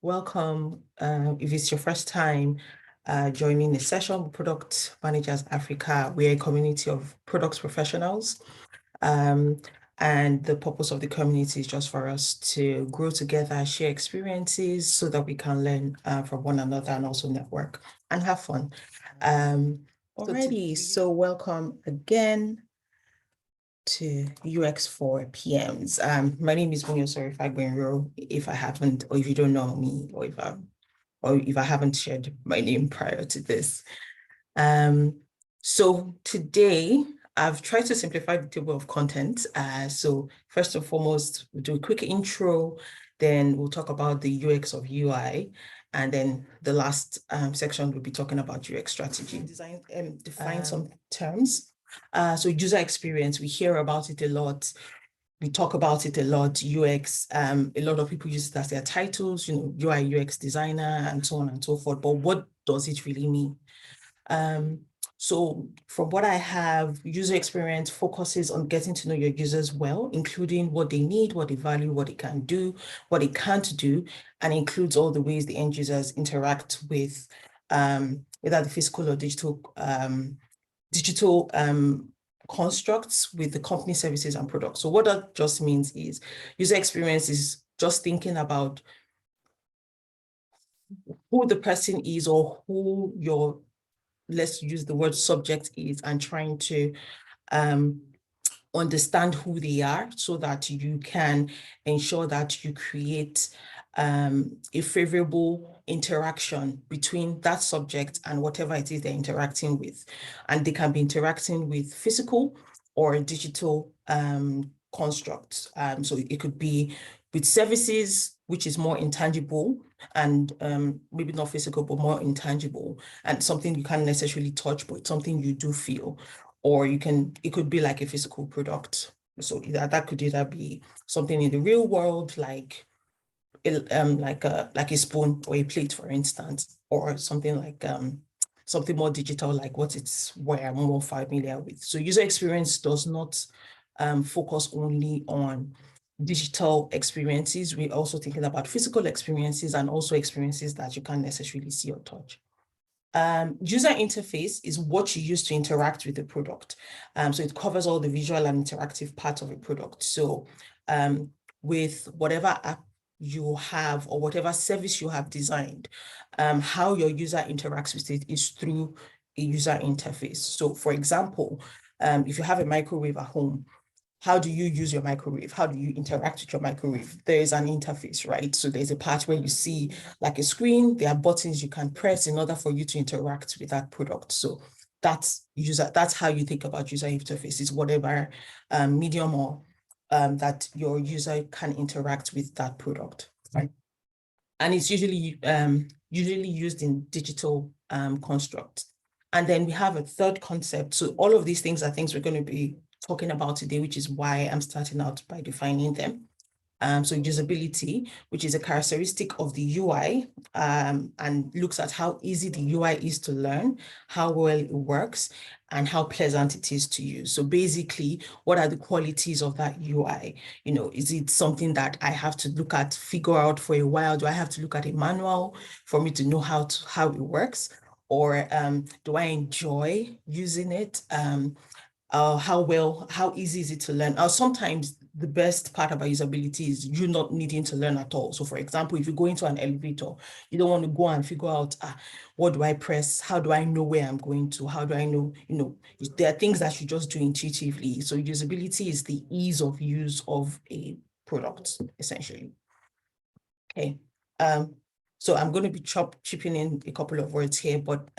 Welcome. If it's your first time joining the session with Product Managers Africa, we're a community of products professionals. And the purpose of the community is just for us to grow together, share experiences so that we can learn from one another and also network and have fun. Alrighty, so welcome again to UX for PMs. My name is Munyo Sorry if I haven't, or if you don't know me, or if I haven't shared my name prior to this. So today I've tried to simplify the table of content. So first and foremost, we'll do a quick intro, then we'll talk about the UX of UI, and then the last section will be talking about UX strategy. Define some terms. So user experience, we hear about it a lot. We talk about it a lot, UX. A lot of people use it as their titles, UI, UX designer, and so on and so forth. But what does it really mean? So from what I have, user experience focuses on getting to know your users well, including what they need, what they value, what they can do, what they can't do, and includes all the ways the end users interact with either the physical or digital constructs with the company services and products. So what that just means is user experience is just thinking about who the person is or who your, let's use the word subject is, and trying to understand who they are so that you can ensure that you create a favorable interaction between that subject and whatever it is they're interacting with. And they can be interacting with physical or digital constructs. So it could be with services, which is more intangible and maybe not physical, but more intangible, and something you can't necessarily touch, but something you do feel. Or it could be like a physical product. So that could either be something in the real world, like a spoon or a plate, for instance, or something like something more digital, like what it's where I'm more familiar with. So user experience does not focus only on digital experiences. We're also thinking about physical experiences and also experiences that you can't necessarily see or touch. User interface is what you use to interact with the product. So it covers all the visual and interactive parts of a product. So with whatever app you have or whatever service you have designed, how your user interacts with it is through a user interface. So for example, if you have a microwave at home, how do you use your microwave? How do you interact with your microwave? There is an interface, right? So there's a part where you see like a screen, there are buttons you can press in order for you to interact with that product. So that's how you think about user interfaces, whatever medium or that your user can interact with that product, right? And it's usually used in digital constructs. And then we have a third concept. So all of these things are things we're going to be talking about today, which is why I'm starting out by defining them. So usability, which is a characteristic of the UI, and looks at how easy the UI is to learn, how well it works, and how pleasant it is to use. So basically, what are the qualities of that UI? Is it something that I have to look at, figure out for a while? Do I have to look at a manual for me to know how it works? Or do I enjoy using it? How easy is it to learn? Sometimes the best part about usability is you not needing to learn at all. So for example, if you go into an elevator, you don't want to go and figure out, what do I press? How do I know where I'm going to? How do I know, there are things that you just do intuitively. So usability is the ease of use of a product, essentially. Okay. So I'm going to be chipping in a couple of words here, but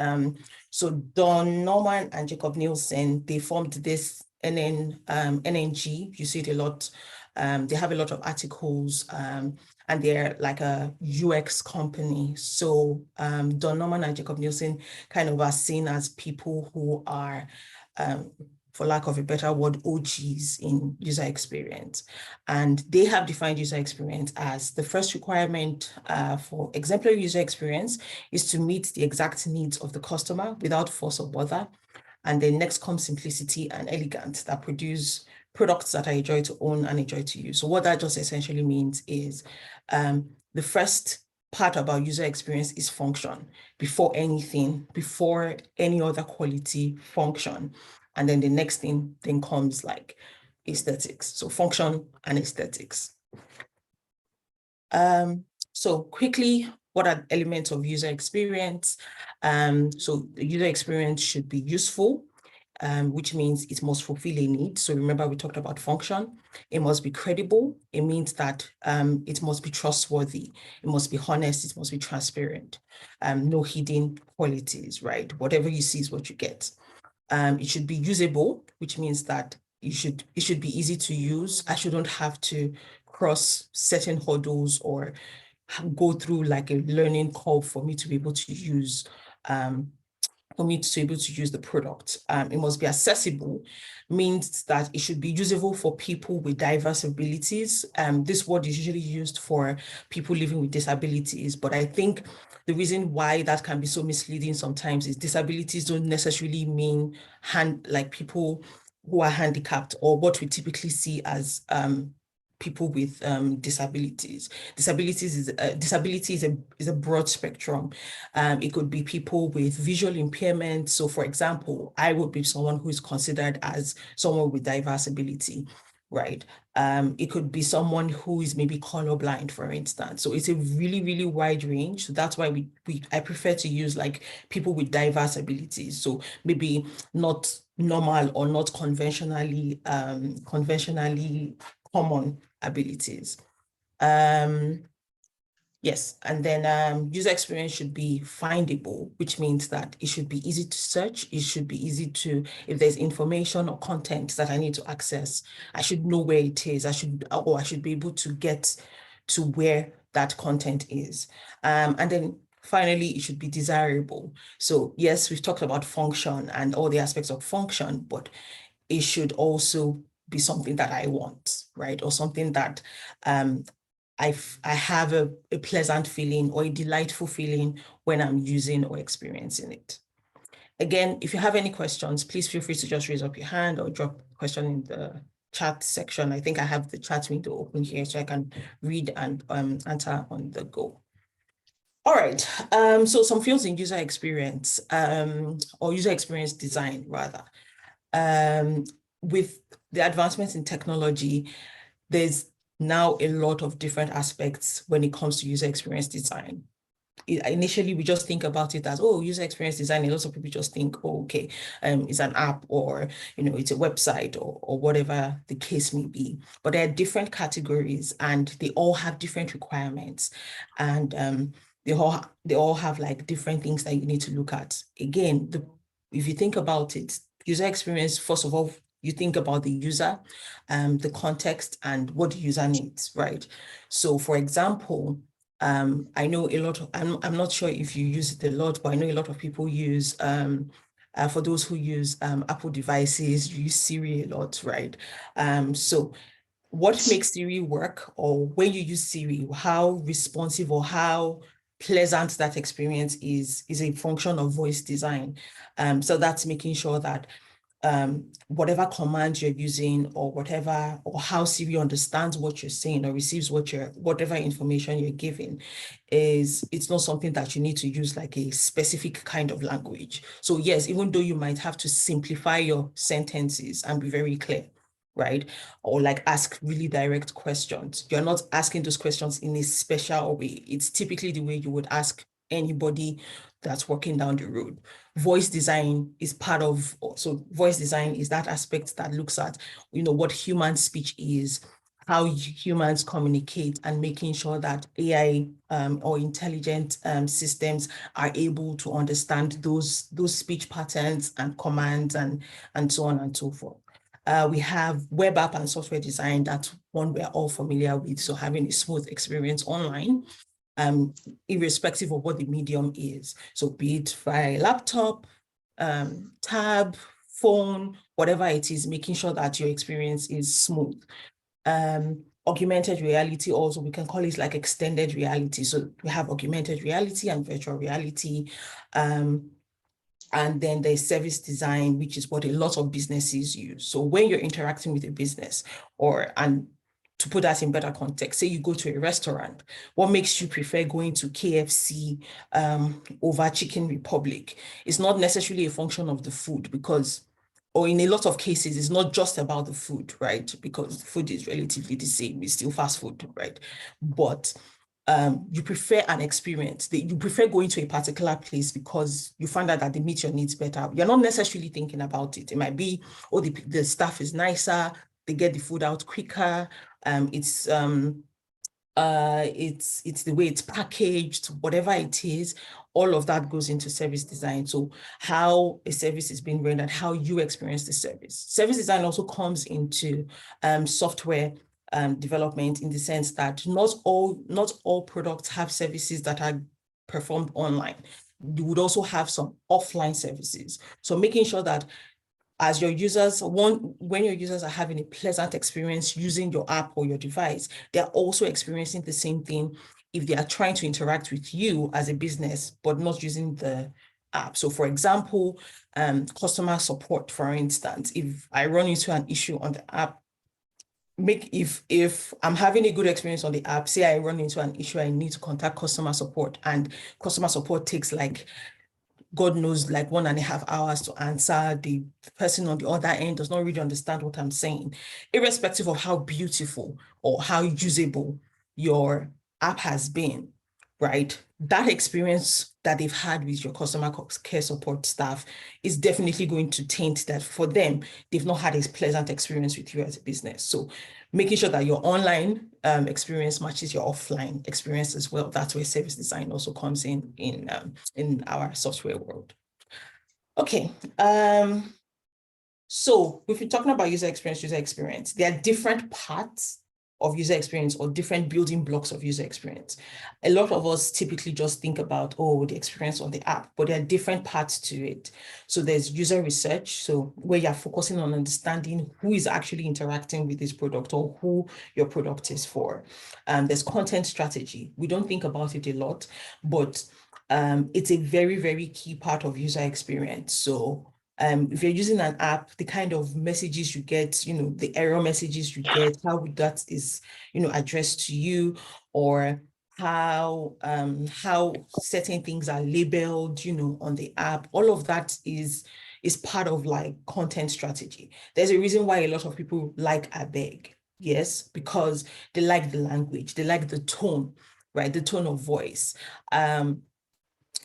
so Don Norman and Jacob Nielsen, they formed this NNG. You see it a lot. They have a lot of articles, and they're like a UX company. So Don Norman and Jacob Nielsen kind of are seen as people who are, for lack of a better word, OGs in user experience. And they have defined user experience as the first requirement for exemplary user experience is to meet the exact needs of the customer without force or bother. And then next comes simplicity and elegance that produce products that are a joy to own and a joy to use. So what that just essentially means is the first part about user experience is function. Before anything, before any other quality, function. And then the next thing then comes like aesthetics. So function and aesthetics. So quickly, what are elements of user experience? So the user experience should be useful, which means it must fulfill a need. So remember, we talked about function. It must be credible. It means that it must be trustworthy. It must be honest. It must be transparent. No hidden qualities, right? Whatever you see is what you get. It should be usable, which means that it should be easy to use. I shouldn't have to cross certain hurdles or go through like a learning curve for me to be able to use the product. It must be accessible, means that it should be usable for people with diverse abilities. This word is usually used for people living with disabilities, but I think the reason why that can be so misleading sometimes is disabilities don't necessarily mean like people who are handicapped or what we typically see as people with disabilities. Disability is a broad spectrum. It could be people with visual impairment. So for example, I would be someone who is considered as someone with diverse ability, right? It could be someone who is maybe colorblind, for instance. So it's a really, really wide range. So that's why I prefer to use like people with diverse abilities. So maybe not normal or not conventionally common abilities. Yes, and then user experience should be findable, which means that it should be easy to search. It should be easy to, if there's information or content that I need to access, I should know where it is. I should be able to get to where that content is. And then finally, it should be desirable. So yes, we've talked about function and all the aspects of function, but it should also be something that I want, right? Or something that I have a pleasant feeling or a delightful feeling when I'm using or experiencing it. Again, if you have any questions, please feel free to just raise up your hand or drop a question in the chat section. I think I have the chat window open here so I can read and answer on the go. All right, so some fields in user experience or user experience design rather. With the advancements in technology, there's now a lot of different aspects when it comes to user experience design. Initially, we just think about it as, oh, user experience design. And lots of people just think, oh, okay, it's an app or, it's a website or whatever the case may be. But there are different categories and they all have different requirements. And they all have like different things that you need to look at. Again, if you think about it, user experience, first of all, you think about the user, the context and what the user needs, right? So for example, I know a lot of, I'm not sure if you use it a lot, but I know a lot of people use, for those who use Apple devices, use Siri a lot, right? So what makes Siri work, or when you use Siri, how responsive or how pleasant that experience is a function of voice design. So that's making sure that whatever command you're using or whatever, or how Siri understands what you're saying or receives whatever information you're giving, it's not something that you need to use like a specific kind of language. So yes, even though you might have to simplify your sentences and be very clear, right? Or like ask really direct questions. You're not asking those questions in a special way. It's typically the way you would ask anybody that's walking down the road. Voice design is part of, so voice design is that aspect that looks at, what human speech is, how humans communicate, and making sure that AI or intelligent systems are able to understand those speech patterns and commands and so on and so forth. We have web app and software design, that's one we're all familiar with. So having a smooth experience online, irrespective of what the medium is. So be it via laptop, tab, phone, whatever it is, making sure that your experience is smooth. Augmented reality also, we can call it like extended reality. So we have augmented reality and virtual reality. And then there's service design, which is what a lot of businesses use. So when you're interacting with a business and to put that in better context, say you go to a restaurant, what makes you prefer going to KFC over Chicken Republic? It's not necessarily a function of the food, because, or in a lot of cases, it's not just about the food, right? Because the food is relatively the same, it's still fast food, right? But you prefer an experience, that you prefer going to a particular place because you find out that they meet your needs better. You're not necessarily thinking about it. It might be, oh, the staff is nicer, they get the food out quicker, it's the way it's packaged, whatever it is, all of that goes into service design. So how a service is being rendered, how you experience the service. Service design also comes into software development, in the sense that not all products have services that are performed online. You would also have some offline services. So making sure that as your users, when your users are having a pleasant experience using your app or your device, they're also experiencing the same thing if they are trying to interact with you as a business, but not using the app. So for example, customer support, for instance, if I run into an issue on the app, if I'm having a good experience on the app, say I run into an issue, I need to contact customer support, and customer support takes like, God knows, like 1.5 hours to answer. The person on the other end does not really understand what I'm saying. Irrespective of how beautiful or how usable your app has been, right? That experience that they've had with your customer care support staff is definitely going to taint that. For them, they've not had a pleasant experience with you as a business. So making sure that your online experience matches your offline experience as well. That's where service design also comes in our software world. Okay, so if we're talking about user experience, there are different parts of user experience, or different building blocks of user experience. A lot of us typically just think about, oh, the experience on the app, but there are different parts to it. So there's user research, so where you're focusing on understanding who is actually interacting with this product, or who your product is for. There's content strategy. We don't think about it a lot, but it's a very, very key part of user experience. So if you're using an app, the kind of messages you get, the error messages you get, how that is, addressed to you, or how certain things are labeled, on the app, all of that is part of like content strategy. There's a reason why a lot of people like Abeg, yes, because they like the language, they like the tone, right? The tone of voice.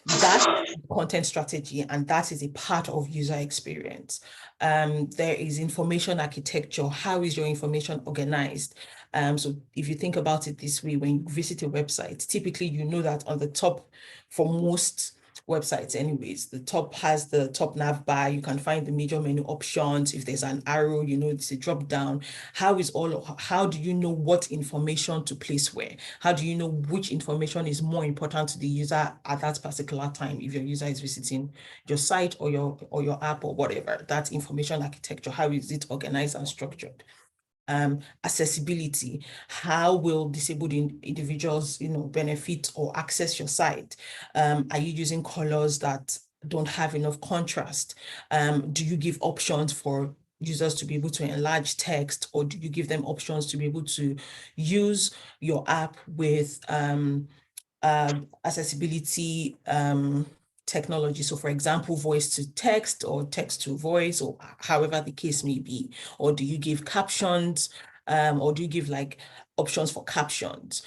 That content strategy, and that is a part of user experience. There is information architecture. How is your information organized? So if you think about it this way, when you visit a website, typically you know that on the top, for most websites anyways, the top has the top nav bar. You can find the major menu options. If there's an arrow, it's a drop down. How do you know what information to place where? How do you know which information is more important to the user at that particular time? If your user is visiting your site or your app or whatever, that information architecture, how is it organized and structured? Accessibility, how will disabled individuals, benefit or access your site? Are you using colors that don't have enough contrast? Do you give options for users to be able to enlarge text, or do you give them options to be able to use your app with accessibility technology? So for example, voice to text or text to voice, or however the case may be. Or do you give captions, or do you give like options for captions?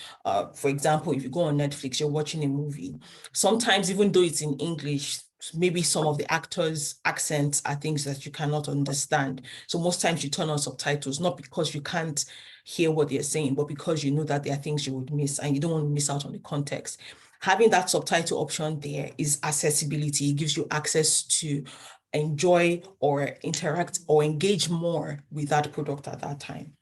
For example, if you go on Netflix, you're watching a movie, sometimes even though it's in English, maybe some of the actors' accents are things that you cannot understand. So most times you turn on subtitles, not because you can't hear what they're saying, but because you know that there are things you would miss and you don't want to miss out on the context. Having that subtitle option there is accessibility. It gives you access to enjoy or interact or engage more with that product at that time.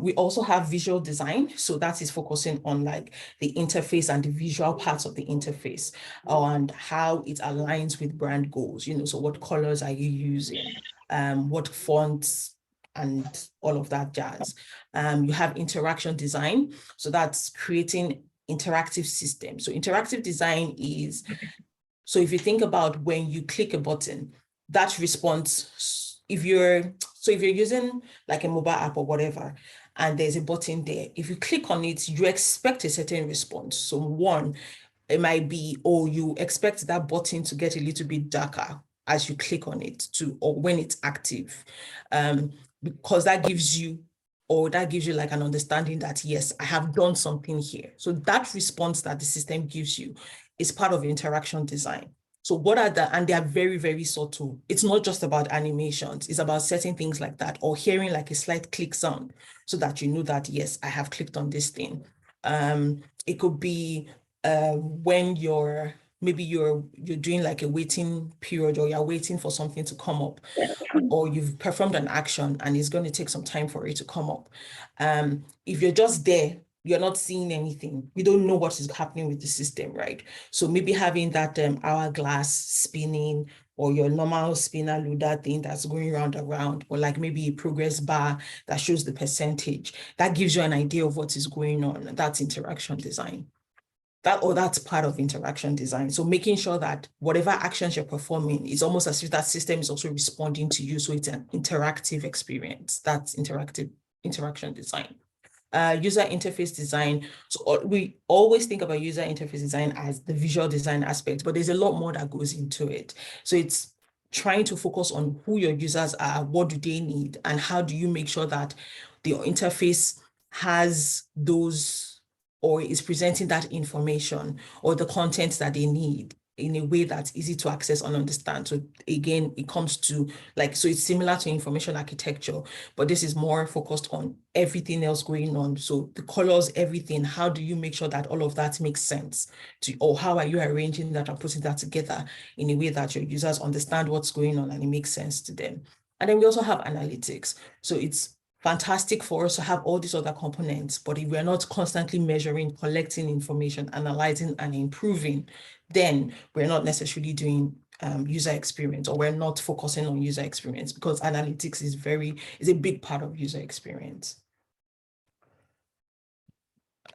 We also have visual design. So that is focusing on like the interface and the visual parts of the interface, and how it aligns with brand goals. So what colors are you using? What fonts, and all of that jazz. You have interaction design. So that's creating interactive systems. So interactive design is, so if you think about when you click a button, that response, if you're using like a mobile app or whatever, and there's a button there. If you click on it, you expect a certain response. So one, it might be, oh, you expect that button to get a little bit darker as you click on it or when it's active, because that gives you like an understanding that, yes, I have done something here. So that response that the system gives you is part of interaction design. So what are and they are very, very subtle. It's not just about animations. It's about certain things like that, or hearing like a slight click sound so that you know that, yes, I have clicked on this thing. It could be when maybe you're doing like a waiting period, or you're waiting for something to come up, or you've performed an action and it's going to take some time for it to come up. If you're just there, you're not seeing anything, you don't know what is happening with the system, right? So maybe having that hourglass spinning, or your normal spinner loader thing that's going round and round, or like maybe a progress bar that shows the percentage, that gives you an idea of what is going on. That's interaction design. That's part of interaction design. So making sure that whatever actions you're performing is almost as if that system is also responding to you. So it's an interactive experience. That's interaction design. User interface design. So we always think about user interface design as the visual design aspect, but there's a lot more that goes into it. So it's trying to focus on who your users are, what do they need, and how do you make sure that the interface has those, or is presenting that information or the content that they need in a way that's easy to access and understand. So again, it comes to so it's similar to information architecture, but this is more focused on everything else going on. So the colors, everything, how do you make sure that all of that makes sense or how are you arranging that and putting that together in a way that your users understand what's going on and it makes sense to them. And then we also have analytics. So it's fantastic for us to have all these other components, but if we're not constantly measuring, collecting information, analyzing and improving, then we're not necessarily doing user experience, or we're not focusing on user experience, because analytics is a big part of user experience.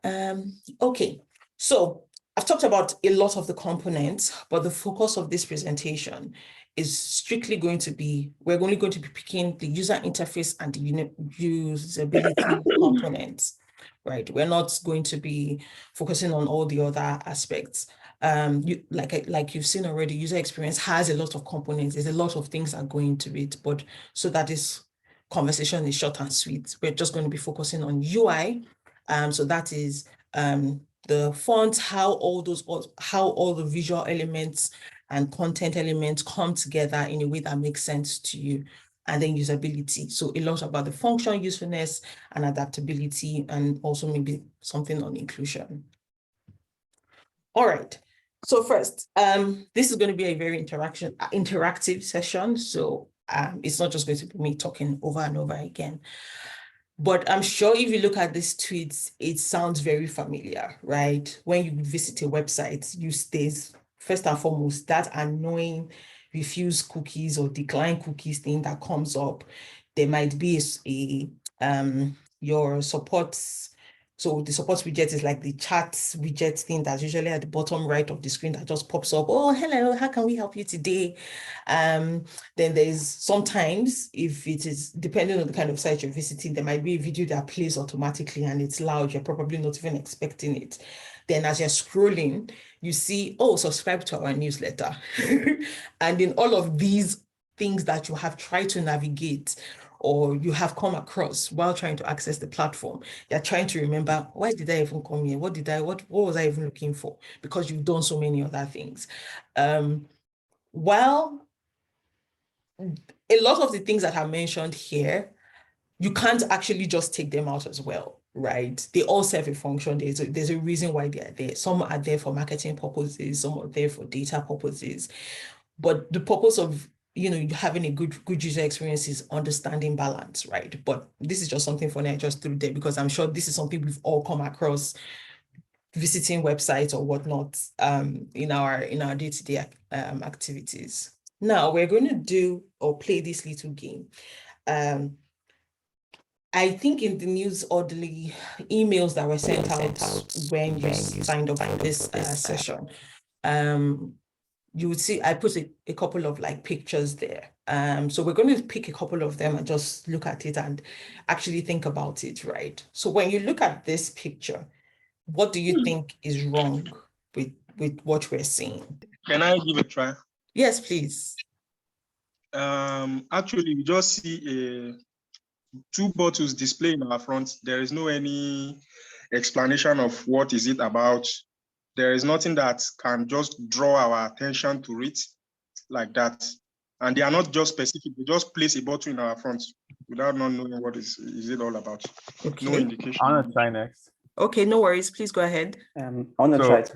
Okay, so I've talked about a lot of the components, but the focus of this presentation is strictly going to be, we're only going to be picking the user interface and the usability components, right? We're not going to be focusing on all the other aspects. Like you've seen already, user experience has a lot of components. There's a lot of things that go into it, but so that this conversation is short and sweet, we're just going to be focusing on UI. So that is the font, how all the visual elements and content elements come together in a way that makes sense to you. And then usability. So a lot about the function, usefulness, and adaptability, and also maybe something on inclusion. All right. So first, this is going to be a very interactive session. So it's not just going to be me talking over and over again. But I'm sure if you look at these tweets, it sounds very familiar, right? When you visit a website, there's first and foremost that annoying refuse cookies or decline cookies thing that comes up. There might be your supports. So the support widget is like the chat widget thing that's usually at the bottom right of the screen that just pops up. Oh, hello, how can we help you today? Then there's sometimes, if it is depending on the kind of site you're visiting, there might be a video that plays automatically and it's loud. You're probably not even expecting it. Then as you're scrolling, you see, oh, subscribe to our newsletter. And in all of these things that you have tried to navigate, or you have come across while trying to access the platform, you're trying to remember, why did I even come here? What was I even looking for? Because you've done so many other things. While a lot of the things that are mentioned here, you can't actually just take them out as well, right? They all serve a function. There's a reason why they are there. Some are there for marketing purposes, some are there for data purposes. But the purpose of having a good user experience is understanding balance, right? But this is just something funny I just threw there, because I'm sure this is something we've all come across visiting websites or whatnot in our day-to-day activities. Now we're going to do or play this little game. I think in the news or the emails that were sent out when you signed up for this session, you would see I put a couple of like pictures there. So we're going to pick a couple of them and just look at it and actually think about it, right? So when you look at this picture, what do you think is wrong with what we're seeing? Can I give a try? Yes, please. Actually, we just see two bottles displayed in our front. There is no any explanation of what is it about. There is nothing that can just draw our attention to it like that. And they are not just specific. They just place a bottle in our front without not knowing what is it all about. Okay. No indication. I want to try next. Okay, no worries. Please go ahead. I want to try it.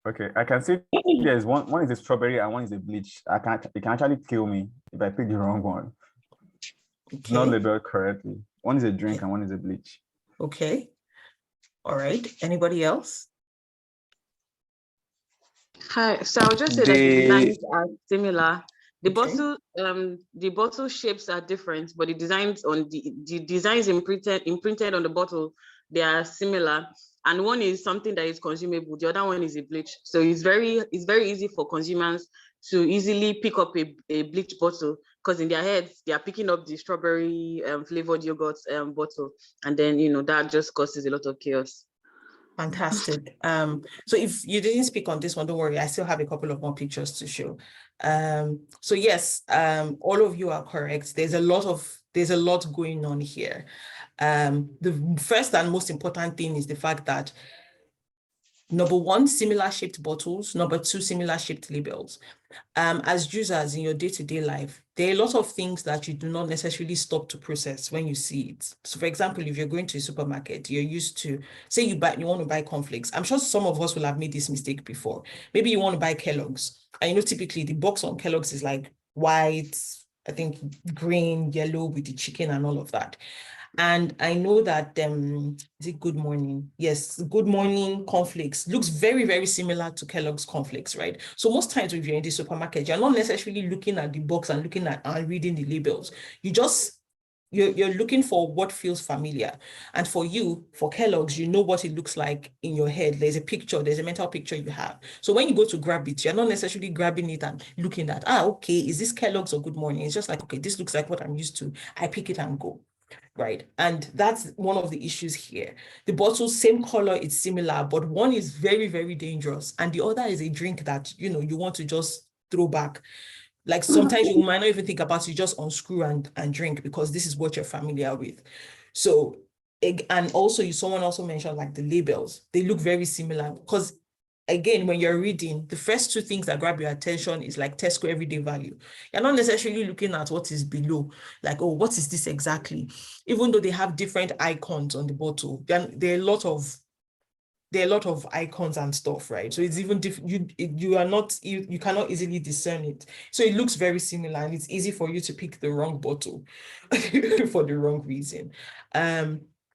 Okay, I can see there's one is a strawberry and one is a bleach. It can actually kill me if I pick the wrong one. Okay. Not labeled correctly. One is a drink and one is a bleach. Okay. All right. Anybody else? Hi. So I'll just say that the designs are similar. The bottle shapes are different, but the designs on the designs imprinted on the bottle, they are similar. And one is something that is consumable. The other one is a bleach. So it's very easy for consumers to easily pick up a bleach bottle, because in their heads they are picking up the strawberry flavored yogurt bottle, and then that just causes a lot of chaos. Fantastic. So if you didn't speak on this one, don't worry, I still have a couple of more pictures to show. So yes, all of you are correct. There's a lot going on here. The first and most important thing is the fact that number one, similar shaped bottles. Number two, similar shaped labels. As users in your day-to-day life, there are a lot of things that you do not necessarily stop to process when you see it. So for example, if you're going to a supermarket, you're used to, say you want to buy cornflakes. I'm sure some of us will have made this mistake before. Maybe you want to buy Kellogg's. And typically the box on Kellogg's is like white, I think green, yellow with the chicken and all of that. And I know that, is it Good Morning? Yes, Good Morning cornflakes looks very, very similar to Kellogg's cornflakes, right? So most times if you're in the supermarket, you're not necessarily looking at the box and looking at and reading the labels. You're looking for what feels familiar. And for Kellogg's, you know what it looks like in your head. There's a mental picture you have. So when you go to grab it, you're not necessarily grabbing it and looking at, okay, is this Kellogg's or Good Morning? It's just like, okay, this looks like what I'm used to. I pick it and go. Right. And that's one of the issues here. The bottle, same color, it's similar, but one is very, very dangerous. And the other is a drink that, you want to just throw back. Like sometimes you might not even think about it, you just unscrew and drink because this is what you're familiar with. So, and also someone also mentioned like the labels, they look very similar because again, when you're reading, the first two things that grab your attention is like Tesco everyday value. You're not necessarily looking at what is below, like, oh, what is this exactly? Even though they have different icons on the bottle, there are a lot of icons and stuff, right? So it's even different. You cannot easily discern it. So it looks very similar, and it's easy for you to pick the wrong bottle for the wrong reason.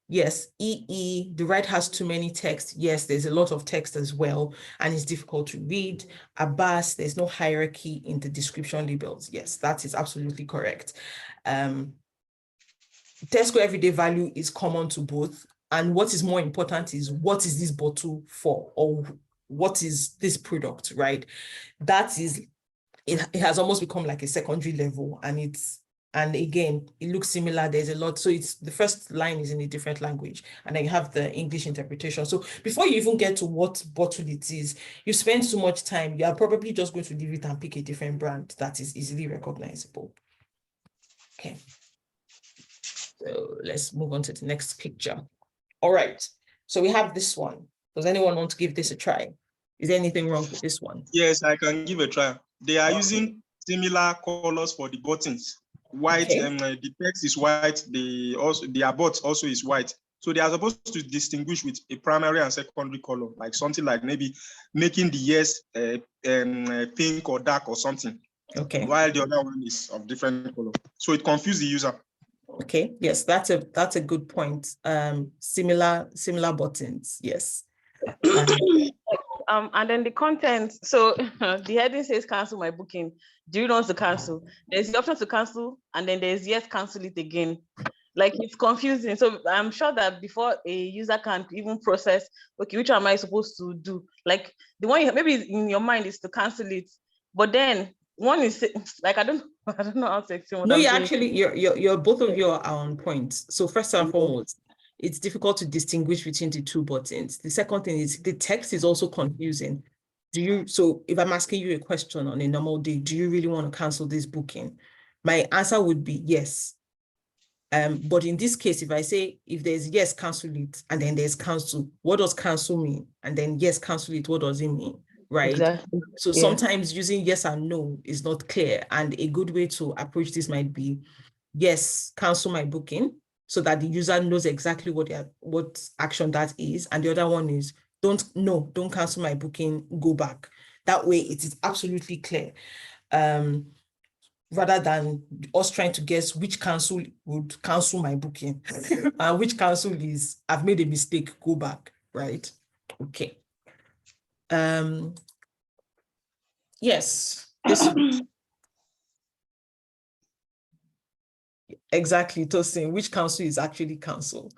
Yes, the right has too many text. Yes, there's a lot of text as well, and it's difficult to read. Abbas, there's no hierarchy in the description labels. Yes, that is absolutely correct. Tesco everyday value is common to both. And what is more important is what is this bottle for, or what is this product, right? It has almost become like a secondary level, and again, it looks similar. There's a lot. So it's the first line is in a different language, and then you have the English interpretation. So before you even get to what bottle it is, you spend so much time, you are probably just going to leave it and pick a different brand that is easily recognizable. Okay. So let's move on to the next picture. All right. So we have this one. Does anyone want to give this a try? Is there anything wrong with this one? Yes, I can give a try. They are using similar colors for the buttons. White, the text is white. The abort also is white. So they are supposed to distinguish with a primary and secondary color, like something like maybe making the ears pink or dark or something. Okay. While the other one is of different color. So it confused the user. Okay. Yes, that's a good point. Similar buttons. Yes. And then the content, so the heading says cancel my booking. Do you want to cancel? There's the option to cancel, and then there's yes, cancel it again. Like, it's confusing. So I'm sure that before a user can even process, okay, which am I supposed to do? Like the one maybe in your mind is to cancel it. But then one is like, I don't know how to explain what No, I'm you're saying. actually, you're both of you are on point. So first and foremost, it's difficult to distinguish between the two buttons. The second thing is the text is also confusing. So if I'm asking you a question on a normal day, do you really want to cancel this booking? My answer would be yes. But in this case, if I say, if there's yes, cancel it, and then there's cancel, what does cancel mean? And then yes, cancel it, what does it mean? Right? Exactly. So sometimes using yes and no is not clear. And a good way to approach this might be, yes, cancel my booking, so that the user knows exactly what action that is. And the other one is, don't cancel my booking, go back. That way it is absolutely clear. Rather than us trying to guess which cancel would cancel my booking and which cancel is, I've made a mistake, go back, right? Okay. Yes, this exactly, Tosin, which cancel is actually cancel.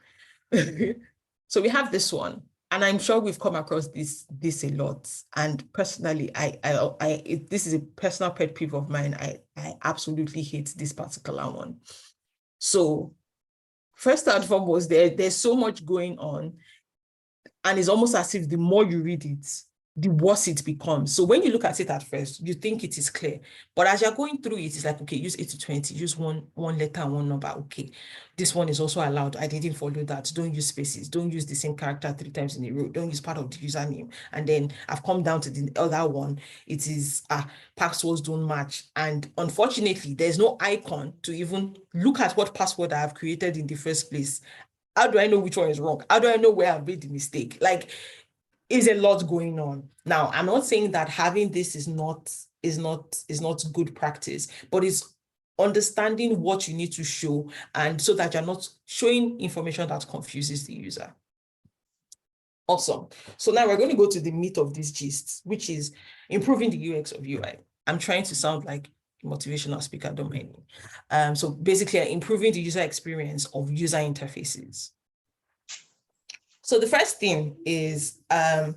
So we have this one, and I'm sure we've come across this a lot. And personally, this is a personal pet peeve of mine. I absolutely hate this particular one. So first and foremost, there's so much going on, and it's almost as if the more you read it, the worse it becomes. So when you look at it at first, you think it is clear, but as you're going through it, it's like, okay, use 80-20, use one letter and one number. Okay, this one is also allowed. I didn't follow that. Don't use spaces. Don't use the same character 3 times in a row. Don't use part of the username. And then I've come down to the other one. It is passwords don't match. And unfortunately, there's no icon to even look at what password I have created in the first place. How do I know which one is wrong? How do I know where I've made the mistake? Like, is a lot going on. Now, I'm not saying that having this is not good practice, but it's understanding what you need to show, and so that you're not showing information that confuses the user. Awesome. So now we're going to go to the meat of this gist, which is improving the UX of UI. I'm trying to sound like a motivational speaker, don't mind me. So basically, improving the user experience of user interfaces. So the first thing is, you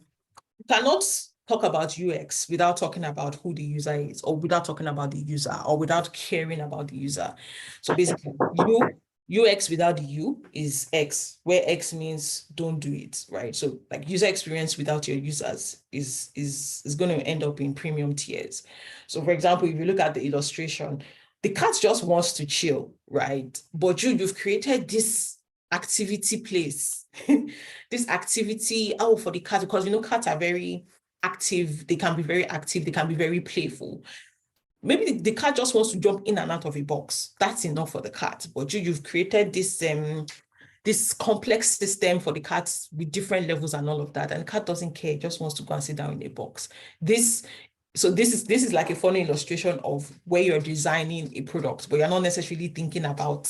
cannot talk about UX without talking about who the user is, or without talking about the user, or without caring about the user. So basically, UX without the U is X, where X means don't do it, right? So like user experience without your users is going to end up in premium tiers. So for example, if you look at the illustration, the cat just wants to chill, right? But you've created this activity place, this activity, for the cat, because cats are very active. They can be very active. They can be very playful. Maybe the cat just wants to jump in and out of a box. That's enough for the cat. But you've created this complex system for the cats with different levels and all of that. And the cat doesn't care, just wants to go and sit down in a box. This is like a funny illustration of where you're designing a product, but you're not necessarily thinking about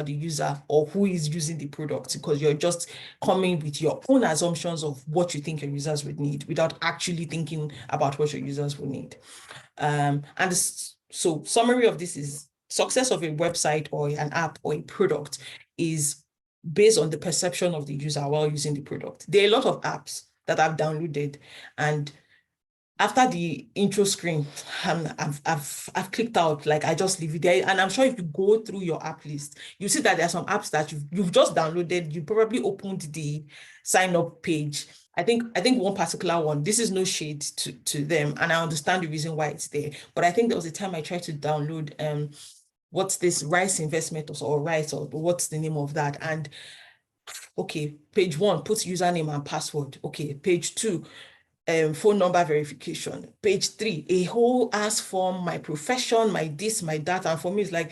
the user or who is using the product, because you're just coming with your own assumptions of what you think your users would need without actually thinking about what your users will need. So summary of this is, success of a website or an app or a product is based on the perception of the user while using the product. There are a lot of apps that I've downloaded, and after the intro screen, I've clicked out, like I just leave it there. And I'm sure if you go through your app list, you see that there are some apps that you've just downloaded. You probably opened the sign up page. I think one particular one, this is no shade to them, and I understand the reason why it's there. But I think there was a time I tried to download what's this, Rice Investment or Rice, or what's the name of that? And okay, page 1 puts username and password. Okay, page 2. Phone number verification. Page 3, a whole ass form, my profession, my this, my that. And for me, it's like,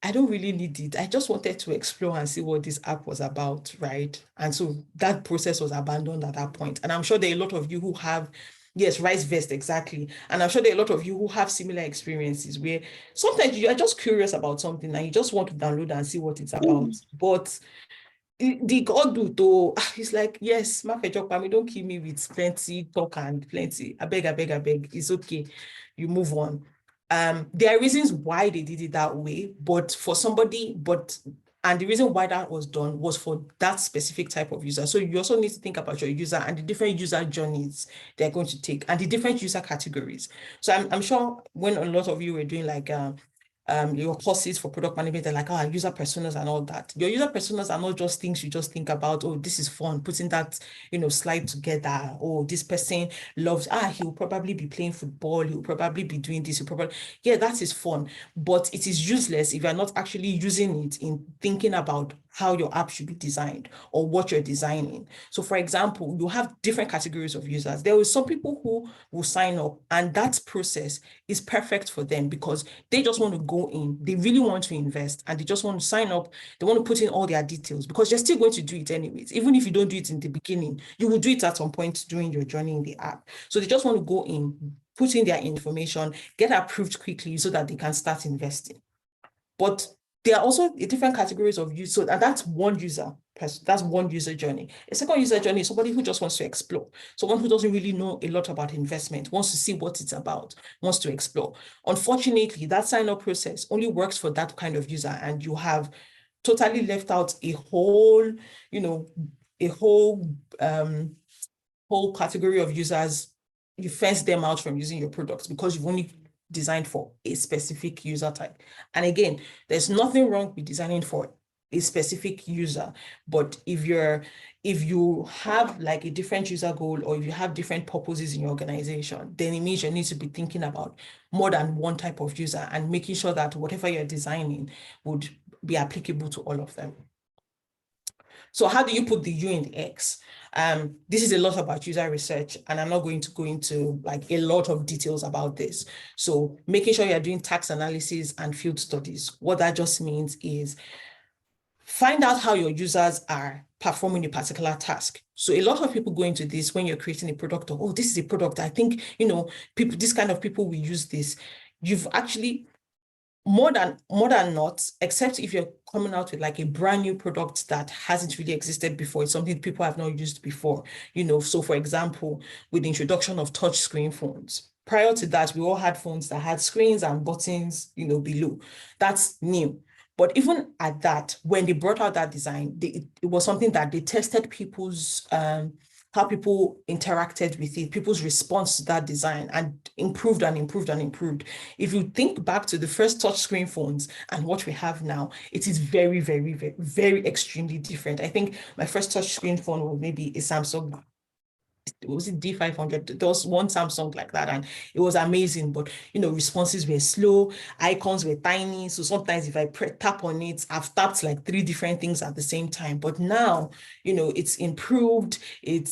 I don't really need it. I just wanted to explore and see what this app was about, right? And so that process was abandoned at that point. And I'm sure there are a lot of you who have, yes, Rice Vest, exactly. And I'm sure there are a lot of you who have similar experiences where sometimes you are just curious about something and you just want to download and see what it's about. But the God do though, it's like, yes, don't kill me with plenty talk and plenty. I beg. It's okay. You move on. There are reasons why they did it that way, but And the reason why that was done was for that specific type of user. So you also need to think about your user and the different user journeys they're going to take and the different user categories. So I'm sure when a lot of you were doing like your courses for product management, they're like, user personas and all that. Your user personas are not just things you just think about, oh, this is fun, putting that, slide together. Oh, this person loves, he'll probably be playing football, he'll probably be doing this, yeah, that is fun. But it is useless if you're not actually using it in thinking about how your app should be designed or what you're designing. So for example, you have different categories of users. There are some people who will sign up and that process is perfect for them because they just want to go in, they really want to invest and they just want to sign up. They want to put in all their details because you're still going to do it anyways. Even if you don't do it in the beginning, you will do it at some point during your journey in the app. So they just want to go in, put in their information, get approved quickly so that they can start investing. But there are also different categories of use. So that's one user person, that's one user journey. A second user journey is somebody who just wants to explore. Someone who doesn't really know a lot about investment, wants to see what it's about, wants to explore. Unfortunately, that sign-up process only works for that kind of user, and you have totally left out a whole, whole category of users. You fence them out from using your products because you've only designed for a specific user type. And again, there's nothing wrong with designing for a specific user, but if you have like a different user goal or if you have different purposes in your organization, then it means you need to be thinking about more than one type of user and making sure that whatever you're designing would be applicable to all of them. So how do you put the U in the X? This is a lot about user research, and I'm not going to go into like a lot of details about this. So making sure you're doing task analysis and field studies. What that just means is find out how your users are performing a particular task. So a lot of people go into this when you're creating a product, or, oh, this is a product. I think, people, this kind of people will use this. You've actually more than not, except if you're coming out with like a brand new product that hasn't really existed before, it's something people have not used before, So for example, with the introduction of touchscreen phones, prior to that, we all had phones that had screens and buttons, below. That's new. But even at that, when they brought out that design, it was something that they tested people's how people interacted with it, people's response to that design, and improved and improved and improved. If you think back to the first touchscreen phones and what we have now, it is very, very, very, very extremely different. I think my first touchscreen phone was maybe a Samsung. Was it D500? There was one Samsung like that, and it was amazing. But responses were slow, icons were tiny. So sometimes if I tap on it, I've tapped like 3 different things at the same time. But now, it's improved. It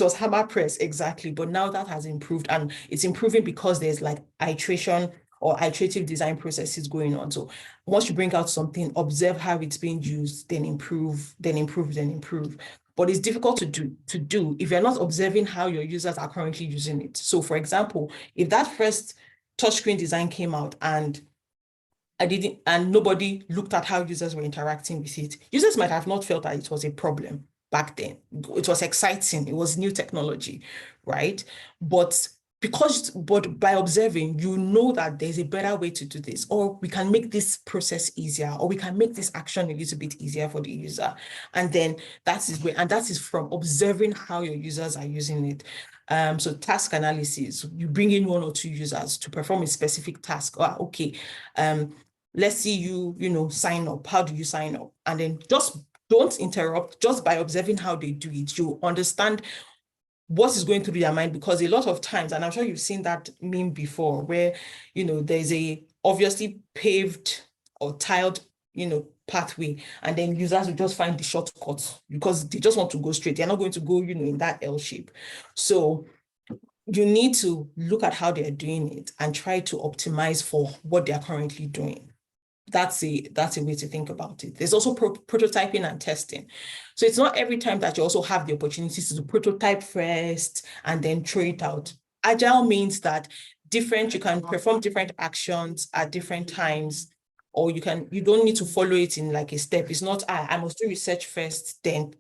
was hammer press exactly, but now that has improved, and it's improving because there's like iteration or iterative design processes going on. So once you bring out something, observe how it's being used, then improve, then improve, then improve. But it's difficult to do if you're not observing how your users are currently using it. So for example, if that first touchscreen design came out and nobody looked at how users were interacting with it, users might have not felt that it was a problem back then. It was exciting, it was new technology, right? But by observing, that there's a better way to do this, or we can make this process easier, or we can make this action a little bit easier for the user. And then that is from observing how your users are using it. So task analysis, you bring in 1 or 2 users to perform a specific task. Okay, let's see you sign up. How do you sign up? And then just don't interrupt. Just by observing how they do it, you understand what is going through their mind, because a lot of times, and I'm sure you've seen that meme before, where there's a obviously paved or tiled pathway, and then users will just find the shortcut because they just want to go straight. They're not going to go in that L shape. So you need to look at how they're doing it and try to optimize for what they're currently doing. That's a way to think about it. There's also prototyping and testing. So it's not every time that you also have the opportunity to prototype first and then throw it out. Agile means that you can perform different actions at different times, or you don't need to follow it in like a step. It's not, I must do research first, then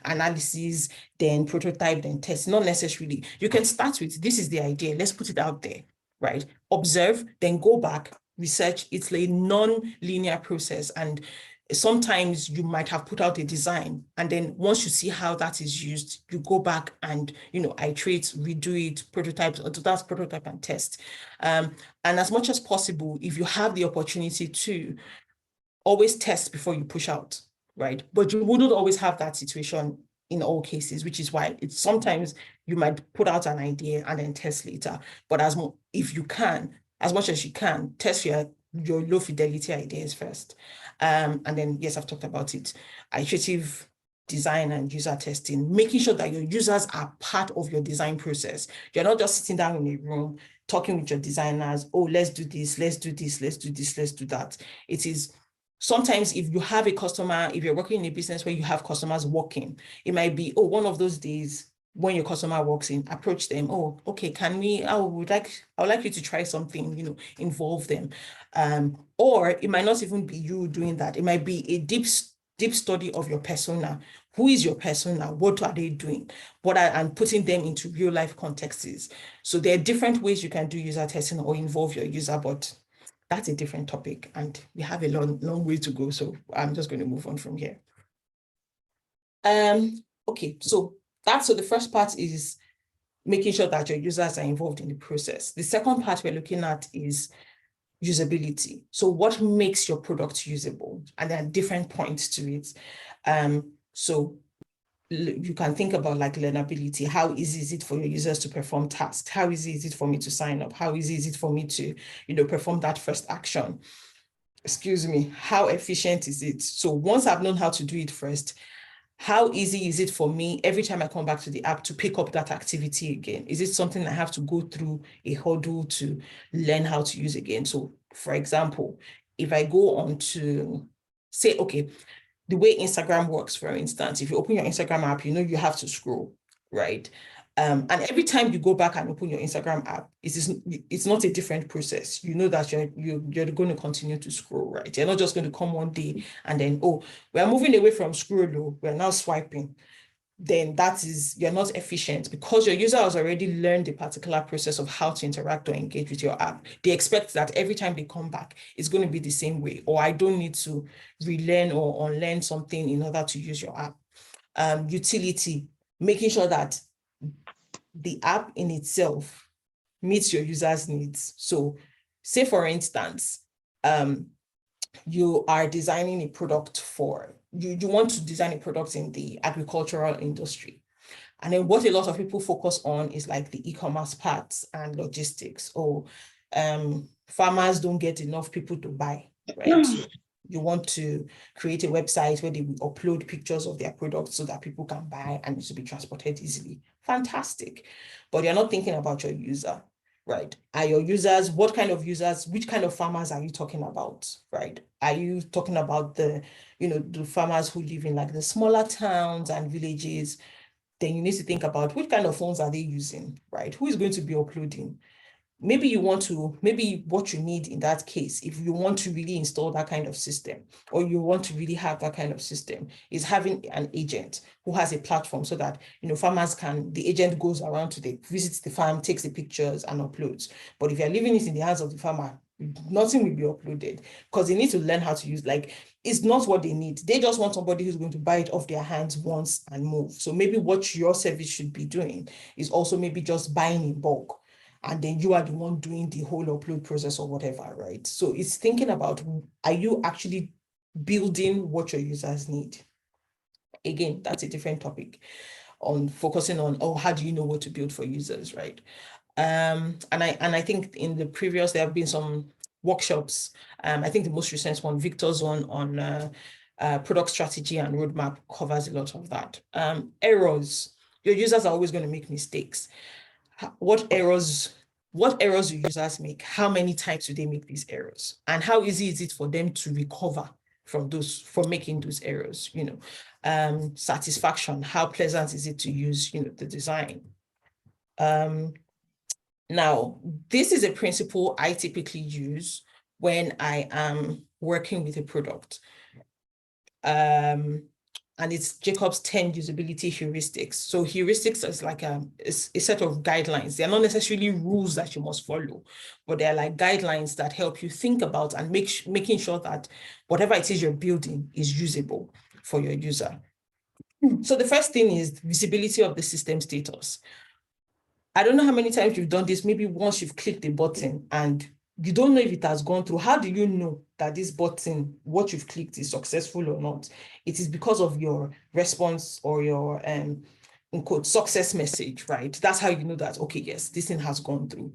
analysis, then prototype, then test. Not necessarily. You can start with, this is the idea, let's put it out there, right? Observe, then go back, research. It's a non-linear process, and sometimes you might have put out a design, and then once you see how that is used, you go back and, iterate, redo it, prototype, or that's prototype and test. And as much as possible, if you have the opportunity to, always test before you push out, right? But you wouldn't always have that situation in all cases, which is why it's sometimes you might put out an idea and then test later. But if you can, as much as you can, test your low fidelity ideas first. And then, yes, I've talked about it, iterative design and user testing, making sure that your users are part of your design process. You're not just sitting down in a room talking with your designers, oh, let's do this, let's do this, let's do this, let's do that. It is sometimes if you have a customer, if you're working in a business where you have customers walking, it might be, oh, one of those days when your customer walks in, approach them, oh, okay, I would like you to try something, involve them. Or it might not even be you doing that. It might be a deep study of your persona. Who is your persona? What are they doing? And putting them into real life contexts. So there are different ways you can do user testing or involve your user, but that's a different topic, and we have a long way to go. So I'm just going to move on from here. Okay, so the first part is making sure that your users are involved in the process. The second part we're looking at is usability. So what makes your product usable? And there are different points to it. So you can think about like learnability. How easy is it for your users to perform tasks? How easy is it for me to sign up? How easy is it for me to, perform that first action? Excuse me, how efficient is it? So once I've known how to do it first, how easy is it for me every time I come back to the app to pick up that activity again? Is it something I have to go through a hurdle to learn how to use again? So for example, if I go on to say, okay, the way Instagram works, for instance, if you open your Instagram app, you have to scroll, right? And every time you go back and open your Instagram app, it's not a different process. You know that you're going to continue to scroll, right? You're not just going to come one day and then, oh, we're moving away from scroll, we're now swiping. Then you're not efficient because your user has already learned the particular process of how to interact or engage with your app. They expect that every time they come back, it's going to be the same way, or I don't need to relearn or unlearn something in order to use your app. Utility, making sure that the app in itself meets your users' needs. So say, for instance, you are designing a product you want to design a product in the agricultural industry. And then what a lot of people focus on is like the e-commerce parts and logistics, or farmers don't get enough people to buy, right? So you want to create a website where they will upload pictures of their products so that people can buy and it should be transported easily. Fantastic. But you're not thinking about your user, right? Are your users, what kind of users, which kind of farmers are you talking about, right? Are you talking about the farmers who live in like the smaller towns and villages? Then you need to think about which kind of phones are they using, right? Who is going to be uploading? Maybe what you need in that case, if you want to really install that kind of system, or you want to really have that kind of system, is having an agent who has a platform so that, farmers the agent goes around visits the farm, takes the pictures and uploads. But if you're leaving it in the hands of the farmer, nothing will be uploaded because they need to learn how to use, it's not what they need. They just want somebody who's going to buy it off their hands once and move. So maybe what your service should be doing is also maybe just buying in bulk. And then you are the one doing the whole upload process or whatever, right? So it's thinking about, are you actually building what your users need? Again, that's a different topic on focusing on, how do you know what to build for users, right? And I think in the previous, there have been some workshops. I think the most recent one, Victor's one on product strategy and roadmap, covers a lot of that. Errors. Your users are always going to make mistakes. What errors do users make? How many times do they make these errors? And how easy is it for them to recover from making those errors? Satisfaction, how pleasant is it to use, the design? Now, this is a principle I typically use when I am working with a product. And and it's Jacob's 10 usability heuristics. So heuristics is like a set of guidelines. They're not necessarily rules that you must follow, but they're like guidelines that help you think about and making sure that whatever it is you're building is usable for your user. So the first thing is visibility of the system status. I don't know how many times you've done this. Maybe once you've clicked the button and you don't know if it has gone through. How do you know that this button, what you've clicked, is successful or not? It is because of your response or your in quote success message, right? That's how you know that, okay, yes, this thing has gone through.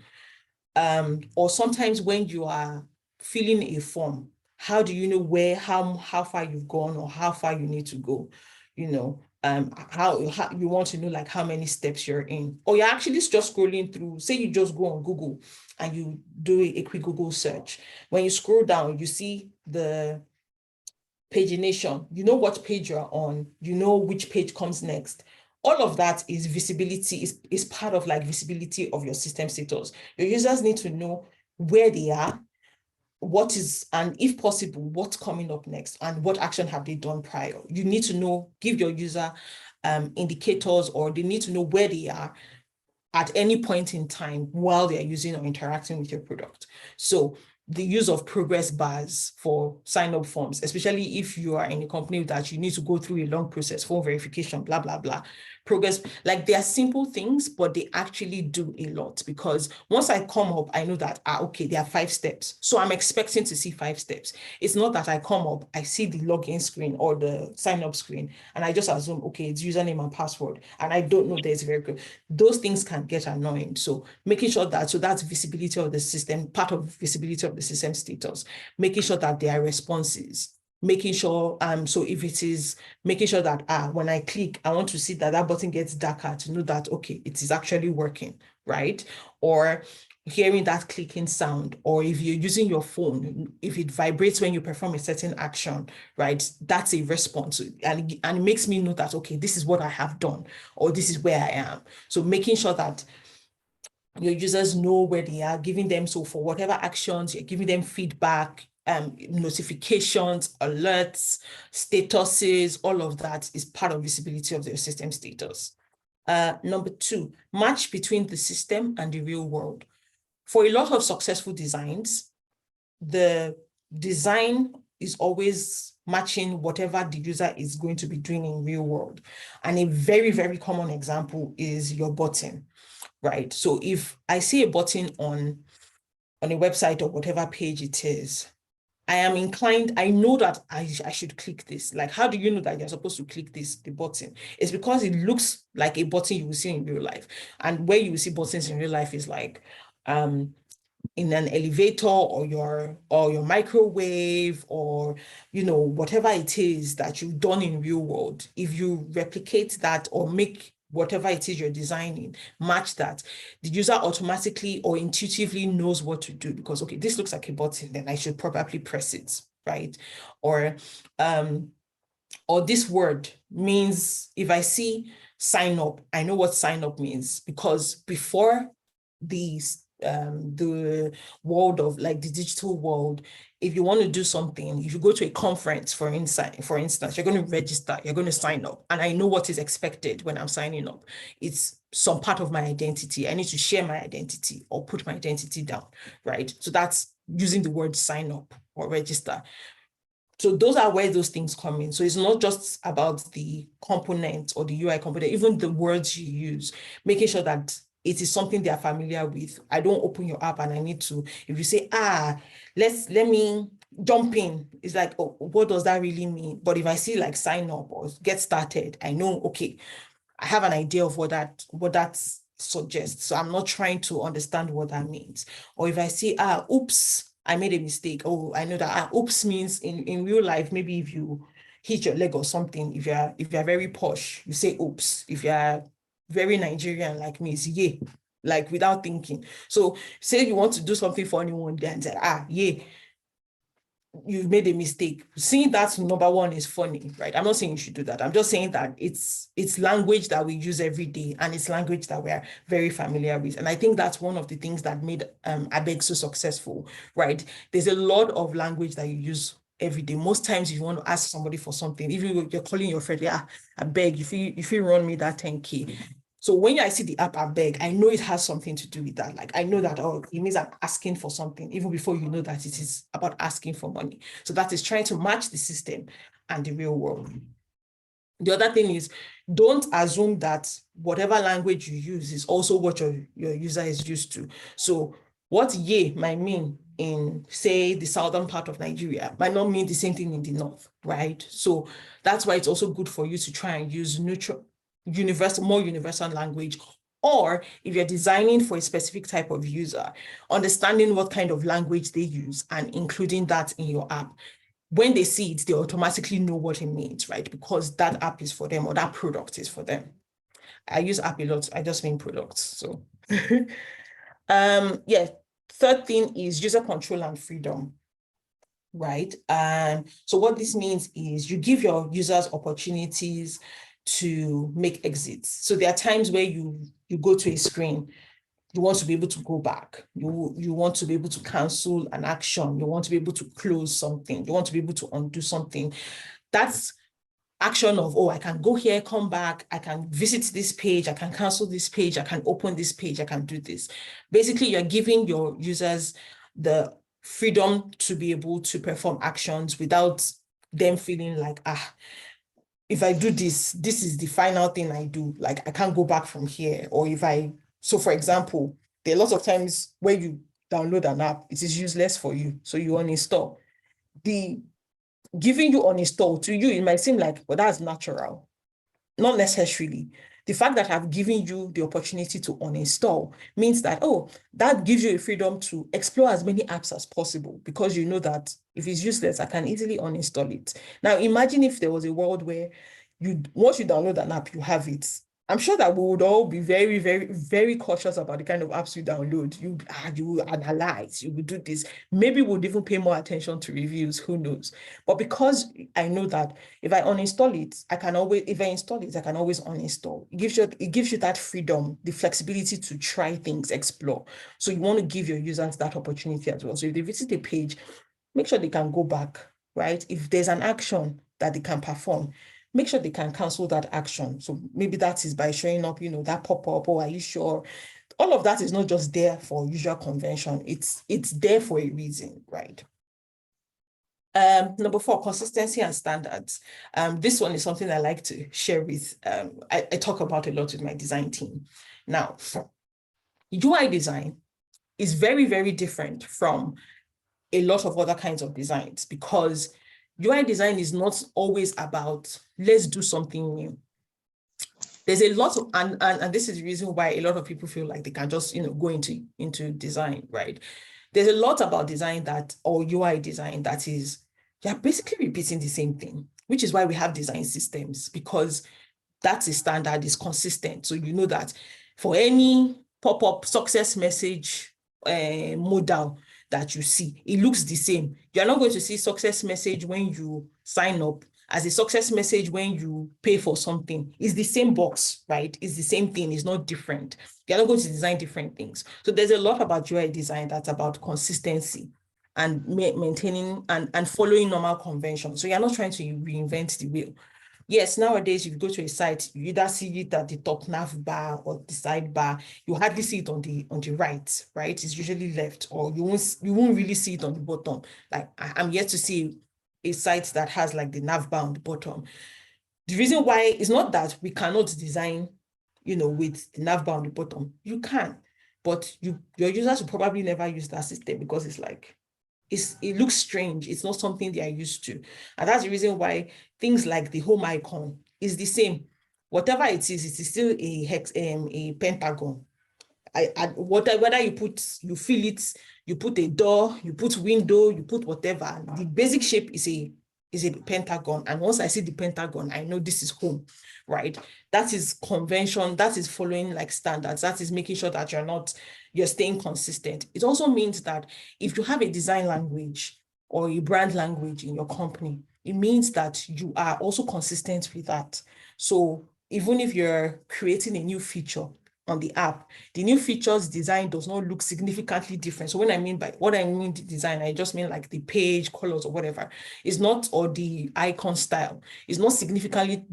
Or sometimes when you are filling a form, how do you know how far you've gone or how far you need to go? You know, how you want to know like how many steps you're in, or you're actually just scrolling through. Say you just go on Google and you do a quick Google search. When you scroll down, you see the pagination. You know what page you're on. You know which page comes next. All of that is visibility, is part of like visibility of your system status. Your users need to know where they are, what is, and if possible, what's coming up next, and what action have they done prior. You need to know, give your user indicators, or they need to know where they are at any point in time while they're using or interacting with your product. So the use of progress bars for sign-up forms, especially if you are in a company that you need to go through a long process, form verification, blah, blah, blah. Progress, like they are simple things, but they actually do a lot, because once I come up, I know that, okay, there are 5 steps. So I'm expecting to see 5 steps. It's not that I come up, I see the login screen or the sign-up screen, and I just assume, okay, it's username and password, and I don't know there's very good. Those things can get annoying. So making sure that, so that's visibility of the system, part of visibility of the system status, making sure that there are responses, making sure, so if it is making sure that when I click, I want to see that that button gets darker to know that, okay, it is actually working, right? Or hearing that clicking sound, or if you're using your phone, if it vibrates when you perform a certain action, right? That's a response. And it makes me know that, okay, this is what I have done, or this is where I am. So making sure that your users know where they are, giving them, so for whatever actions, you're giving them feedback, notifications, alerts, statuses, all of that is part of visibility of their system status. Number 2, match between the system and the real world. For a lot of successful designs, the design is always matching whatever the user is going to be doing in real world. And a very, very common example is your button, right? So if I see a button on a website or whatever page it is, I am inclined, I know that I should click this. Like, how do you know that you're supposed to click the button? It's because it looks like a button you will see in real life. And where you will see buttons in real life is like in an elevator or your microwave, or, you know, whatever it is that you've done in real world. If you replicate that or make whatever it is you're designing match that, the user automatically or intuitively knows what to do, because, okay, this looks like a button, then I should probably press it, right? Or this word means, if I see sign up, I know what sign up means, because before the world of like the digital world, if you want to do something, if you go to a conference, for instance, you're going to register, you're going to sign up, and I know what is expected when I'm signing up. It's some part of my identity. I need to share my identity or put my identity down, right? So that's using the word sign up or register. So those are where those things come in. So it's not just about the component or the UI component, even the words you use, making sure that it is something they are familiar with. I don't open your app and I need to, if you say, let me jump in, it's like, oh, what does that really mean? But if I see like sign up or get started, I know, okay, I have an idea of what that suggests. So I'm not trying to understand what that means. Or if I see, oops, I made a mistake. Oh, I know that oops means in real life, maybe if you hit your leg or something, if you're very posh, you say oops. If you're very Nigerian like me, it's yeah, like without thinking. So say you want to do something for anyone there and say, yeah, you've made a mistake. Seeing that number one is funny, right? I'm not saying you should do that. I'm just saying that it's language that we use every day, and it's language that we're very familiar with. And I think that's one of the things that made ABEG so successful, right? There's a lot of language that you use every day. Most times you want to ask somebody for something, even you're calling your friend, yeah, I beg, if you run me that 10K. So when I see the app, I beg, I know it has something to do with that. Like I know that, oh, it means I'm asking for something, even before you know that it is about asking for money. So that is trying to match the system and the real world. The other thing is, don't assume that whatever language you use is also what your user is used to. So what ye might mean in, say, the southern part of Nigeria might not mean the same thing in the north, right? So that's why it's also good for you to try and use more universal language. Or if you're designing for a specific type of user, understanding what kind of language they use and including that in your app. When they see it, they automatically know what it means, right? Because that app is for them or that product is for them. I use app a lot. I just mean products. So, yeah. Third thing is user control and freedom, right? So what this means is you give your users opportunities to make exits. So there are times where you go to a screen, you want to be able to go back. You want to be able to cancel an action. You want to be able to close something. You want to be able to undo something. That's action of, oh, I can go here, come back. I can visit this page. I can cancel this page. I can open this page. I can do this. Basically, you're giving your users the freedom to be able to perform actions without them feeling like, if I do this, this is the final thing I do. Like I can't go back from here. Or so for example, there are lots of times where you download an app, it is useless for you. So you uninstall. The giving you uninstall, to you, it might seem like, well, that's natural. Not necessarily. The fact that I've given you the opportunity to uninstall means that, oh, that gives you a freedom to explore as many apps as possible, because you know that if it's useless, I can easily uninstall it. Now, imagine if there was a world where once you download an app, you have it. I'm sure that we would all be very, very, very cautious about the kind of apps you download. You analyze, you would do this. Maybe we'd even pay more attention to reviews, who knows? But because I know that if I uninstall it, if I install it, I can always uninstall. It gives you that freedom, the flexibility to try things, explore. So you want to give your users that opportunity as well. So if they visit a page, make sure they can go back, right? If there's an action that they can perform, make sure they can cancel that action. So maybe that is by showing up, that pop-up, oh, are you sure? All of that is not just there for usual convention. It's there for a reason, right? Number 4, consistency and standards. This one is something I like to share with, I talk about a lot with my design team. Now, UI design is very, very different from a lot of other kinds of designs, because UI design is not always about, let's do something new. There's a lot of, and this is the reason why a lot of people feel like they can just, go into design, right? There's a lot about design or UI design that is, you're basically repeating the same thing, which is why we have design systems, because that's a standard, is consistent. So you know that for any pop-up success message modal that you see, it looks the same. You're not going to see success message when you sign up as a success message when you pay for something. It's the same box, right? It's the same thing. It's not different. You're not going to design different things. So there's a lot about UI design that's about consistency and maintaining and following normal convention. So you're not trying to reinvent the wheel. Yes, nowadays, if you go to a site, you either see it at the top nav bar or the side bar. You hardly see it on the right, right? It's usually left, or you won't really see it on the bottom. Like I'm yet to see a site that has like the nav bar on the bottom. The reason why is not that we cannot design, with the nav bar on the bottom. You can, but your users will probably never use that system because it's like, it looks strange. It's not something they are used to. And that's the reason why things like the home icon is the same. Whatever it is still a pentagon. Whether you fill it, you put a door, you put window, you put whatever. The basic shape is a pentagon. And once I see the pentagon, I know this is home, right? That is convention. That is following like standards. That is making sure that you're staying consistent. It also means that if you have a design language or a brand language in your company, it means that you are also consistent with that. So even if you're creating a new feature, on the app, the new features design does not look significantly different. So what I mean the design, I just mean like the page colors or whatever, is not, or the icon style is not significantly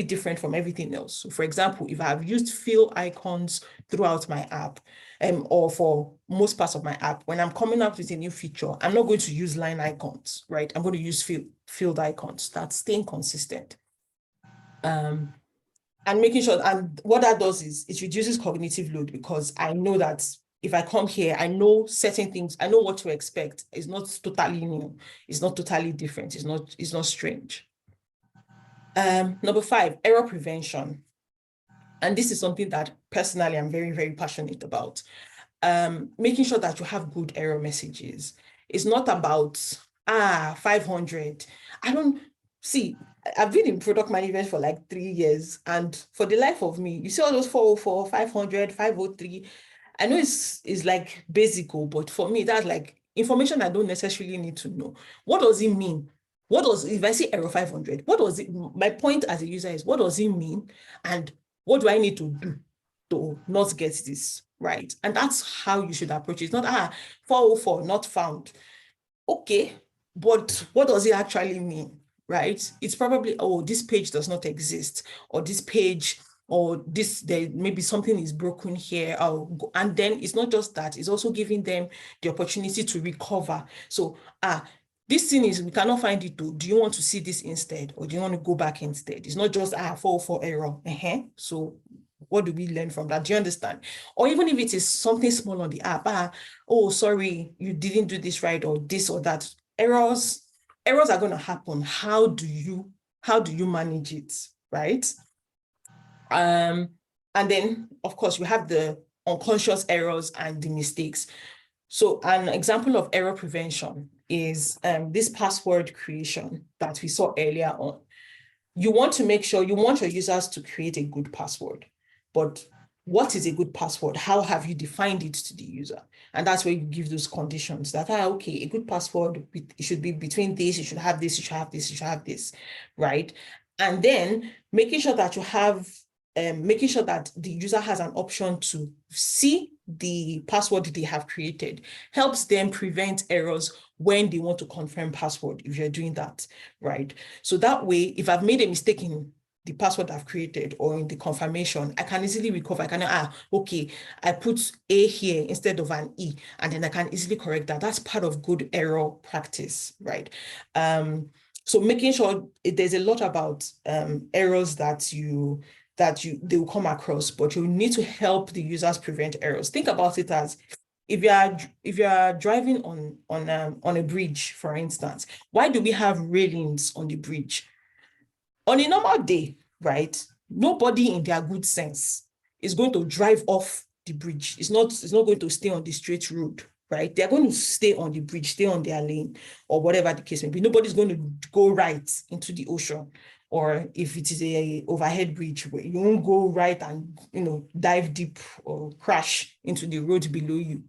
different from everything else. So for example, if I've used fill icons throughout my app, or for most parts of my app, when I'm coming up with a new feature, I'm not going to use line icons, right? I'm going to use filled icons. That's staying consistent. And making sure, and what that does is it reduces cognitive load, because I know that if I come here, I know certain things, I know what to expect. It's not totally new. It's not totally different. It's not strange. Number 5, error prevention. And this is something that personally I'm very, very passionate about. Making sure that you have good error messages. It's not about 500. I've been in product management for like 3 years, and for the life of me, you see all those 404, 500, 503. I know it's like basic, but for me, that's like information I don't necessarily need to know. What does it mean? If I see error 500, what does it, my point as a user is, what does it mean? And what do I need to do to not get this right? And that's how you should approach it. It's not 404 not found. Okay, but what does it actually mean, right? It's probably, this page does not exist, or this page, or this, there maybe something is broken here. And then it's not just that, it's also giving them the opportunity to recover. So this thing is, we cannot find it. Do you want to see this instead, or do you want to go back instead? It's not just 404 error. So what do we learn from that? Do you understand? Or even if it is something small on the app, sorry, you didn't do this right, or this or that. Errors are going to happen. How do you manage it, right? And then, of course, we have the unconscious errors and the mistakes. So an example of error prevention is this password creation that we saw earlier on. You want to make sure, you want your users to create a good password. But what is a good password? How have you defined it to the user? And that's where you give those conditions that, okay, a good password, it should be between this, you should have this, you should have this, you should have this, right? And then making sure that you have, making sure that the user has an option to see the password they have created helps them prevent errors when they want to confirm password, if you're doing that, right? So that way, if I've made a mistake in the password I've created or in the confirmation, I can easily recover. I can, okay, I put A here instead of an E, and then I can easily correct that. That's part of good error practice, right? So making sure there's a lot about errors that they will come across, but you need to help the users prevent errors. Think about it as, if you are driving on a bridge, for instance, why do we have railings on the bridge? On a normal day, right? Nobody in their good sense is going to drive off the bridge. It's not going to stay on the straight road, right? They're going to stay on the bridge, stay on their lane, or whatever the case may be. Nobody's going to go right into the ocean. Or if it is a overhead bridge, where you won't go right and dive deep or crash into the road below you.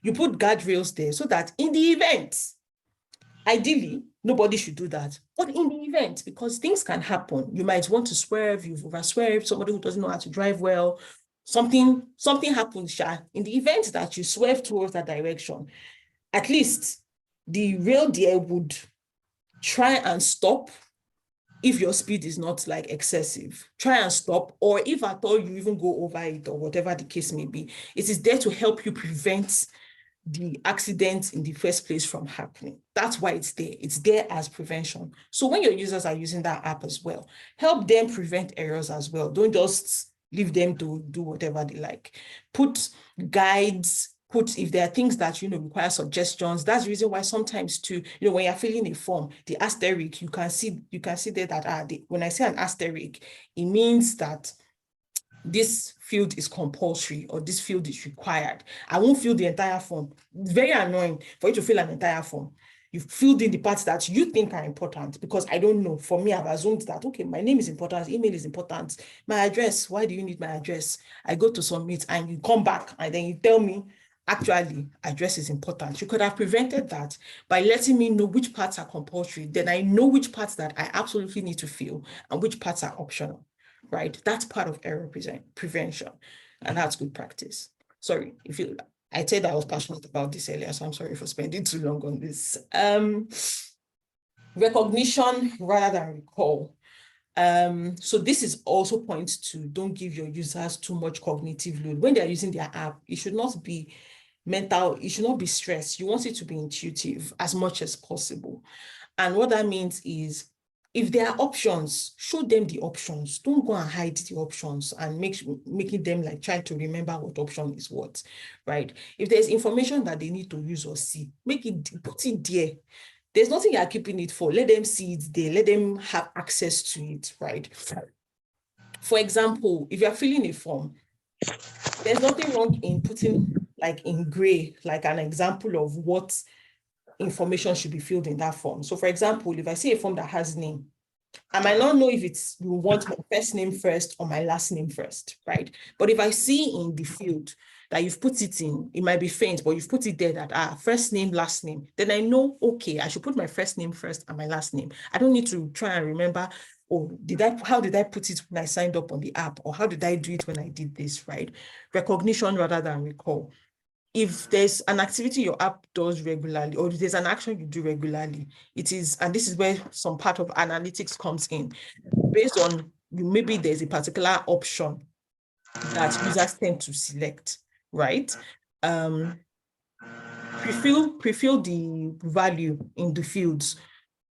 You put guardrails there so that in the event, ideally, nobody should do that. But in the event, because things can happen, you might want to swerve, you've over-swerved, somebody who doesn't know how to drive well, something happens, in the event that you swerve towards that direction, at least the rail there would try and stop. If your speed is not like excessive, try and stop, or if at all you even go over it, or whatever the case may be, it is there to help you prevent the accident in the first place from happening. That's why it's there. It's there as prevention. So when your users are using that app as well, help them prevent errors as well. Don't just leave them to do whatever they like. Put guides, if there are things that require suggestions. That's the reason why sometimes too, when you're filling a form, the asterisk, you can see there that when I say an asterisk, it means that this field is compulsory, or this field is required. I won't fill the entire form. It's very annoying for you to fill an entire form. You've filled in the parts that you think are important, because I don't know. For me, I've assumed that, okay, my name is important, email is important, my address, why do you need my address? I go to submit and you come back and then you tell me, actually, address is important. You could have prevented that by letting me know which parts are compulsory. Then I know which parts that I absolutely need to fill and which parts are optional, right? That's part of error prevention. And that's good practice. Sorry, I said I was passionate about this earlier, so I'm sorry for spending too long on this. Recognition rather than recall. So this is also points to don't give your users too much cognitive load. When they're using their app, it should not be mental, it should not be stressed. You want it to be intuitive as much as possible. And what that means is, if there are options, show them the options. Don't go and hide the options and making them like try to remember what option is what, right? If there's information that they need to use or see, put it there. There's nothing you're keeping it for. Let them see it there. Let them have access to it, right? For example, if you're filling a form, there's nothing wrong in putting like in gray, like an example of what information should be filled in that form. So for example, if I see a form that has name, I might not know if you want my first name first or my last name first, right? But if I see in the field that you've put it in, it might be faint, but you've put it there that first name, last name, then I know, okay, I should put my first name first and my last name. I don't need to try and remember, how did I put it when I signed up on the app, or how did I do it when I did this, right? Recognition rather than recall. If there's an activity your app does regularly, or if there's an action you do regularly, it is, and this is where some part of analytics comes in, based on maybe there's a particular option that users tend to select, right? Prefill the value in the fields,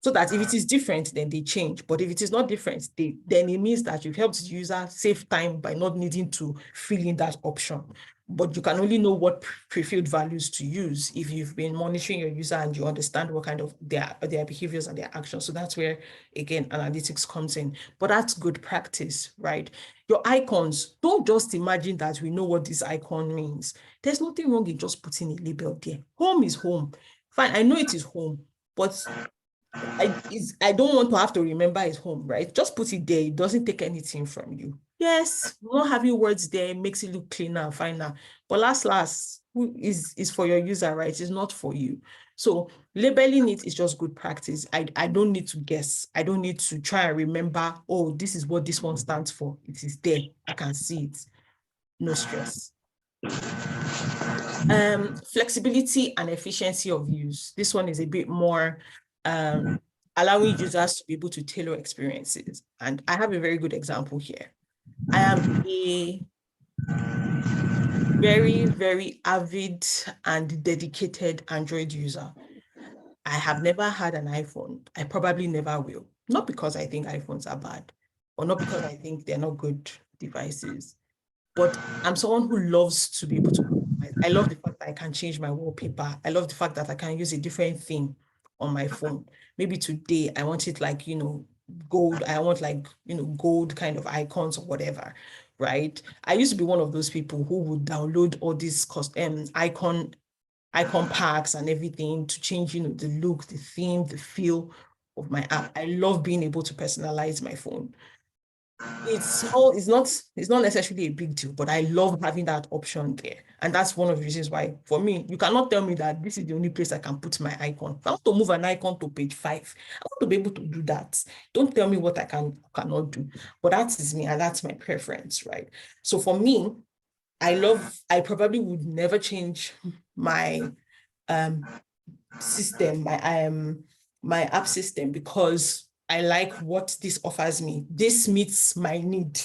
so that if it is different, then they change. But if it is not different, then it means that you've helped the user save time by not needing to fill in that option. But you can only know what pre-filled values to use if you've been monitoring your user and you understand what kind of their behaviors and their actions. So that's where, again, analytics comes in. But that's good practice, right? Your icons, don't just imagine that we know what this icon means. There's nothing wrong in just putting a label there. Home is home. Fine, I know it is home, but I don't want to have to remember it's home, right? Just put it there. It doesn't take anything from you. Yes, not having words there makes it look cleaner and finer. But last, is for your user, right? It's not for you. So labeling it is just good practice. I don't need to guess. I don't need to try and remember, oh, this is what this one stands for. It is there. I can see it. No stress. Flexibility and efficiency of use. This one is a bit more allowing users to be able to tailor experiences. And I have a very good example here. I am a very, very avid and dedicated Android user. I have never had an iPhone. I probably never will. Not because I think iPhones are bad, or not because I think they're not good devices, but I'm someone who loves to be able to customize. I love the fact that I can change my wallpaper. I love the fact that I can use a different theme on my phone. Maybe today I want it like, gold. I want like, gold kind of icons or whatever, right? I used to be one of those people who would download all these icon packs and everything to change, the look, the theme, the feel of my app. I love being able to personalize my phone. It's not necessarily a big deal, but I love having that option there. And that's one of the reasons why, for me, you cannot tell me that this is the only place I can put my icon. If I want to move an icon to page 5, I want to be able to do that. Don't tell me what I cannot do. But that is me, and that's my preference, right? So for me, I probably would never change my system, my app system, because I like what this offers me. This meets my need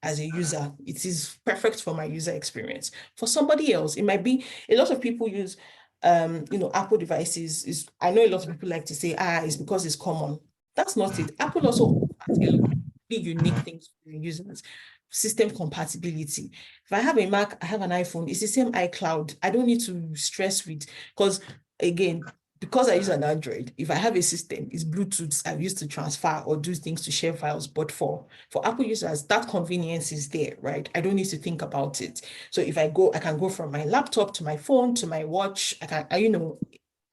as a user. It is perfect for my user experience. For somebody else, it might be, a lot of people use Apple devices. I know a lot of people like to say, it's because it's common. That's not it. Apple also has a lot of unique things for users. System compatibility. If I have a Mac, I have an iPhone, it's the same iCloud. I don't need to stress with, because again, because I use an Android, if I have a system, it's Bluetooth I've used to transfer or do things to share files. But for Apple users, that convenience is there, right? I don't need to think about it. So if I can go from my laptop to my phone to my watch.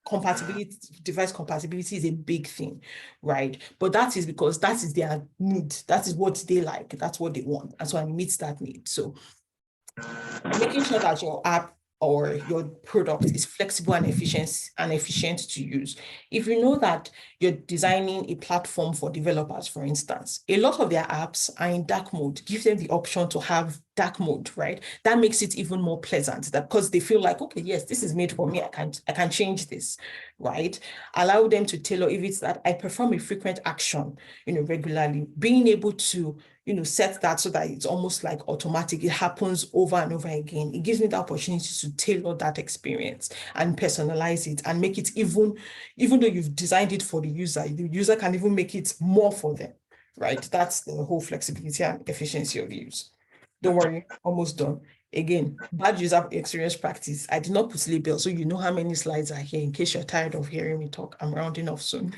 Compatibility, device compatibility is a big thing, right? But that is because that is their need. That is what they like. That's what they want. And so I meet that need. So making sure that your app or your product is flexible and efficient to use. If you know that you're designing a platform for developers, for instance, a lot of their apps are in dark mode. Give them the option to have dark mode, right? That makes it even more pleasant, that because they feel like, okay, yes, this is made for me. I can change this, right? Allow them to tailor. If it's that I perform a frequent action, regularly, being able to, set that so that it's almost like automatic. It happens over and over again. It gives me the opportunity to tailor that experience and personalize it and make it even though you've designed it for the user can even make it more for them, right? That's the whole flexibility and efficiency of use. Don't worry, almost done. Again, bad user experience practice. I did not put labels, so you know how many slides are here in case you're tired of hearing me talk. I'm rounding off soon.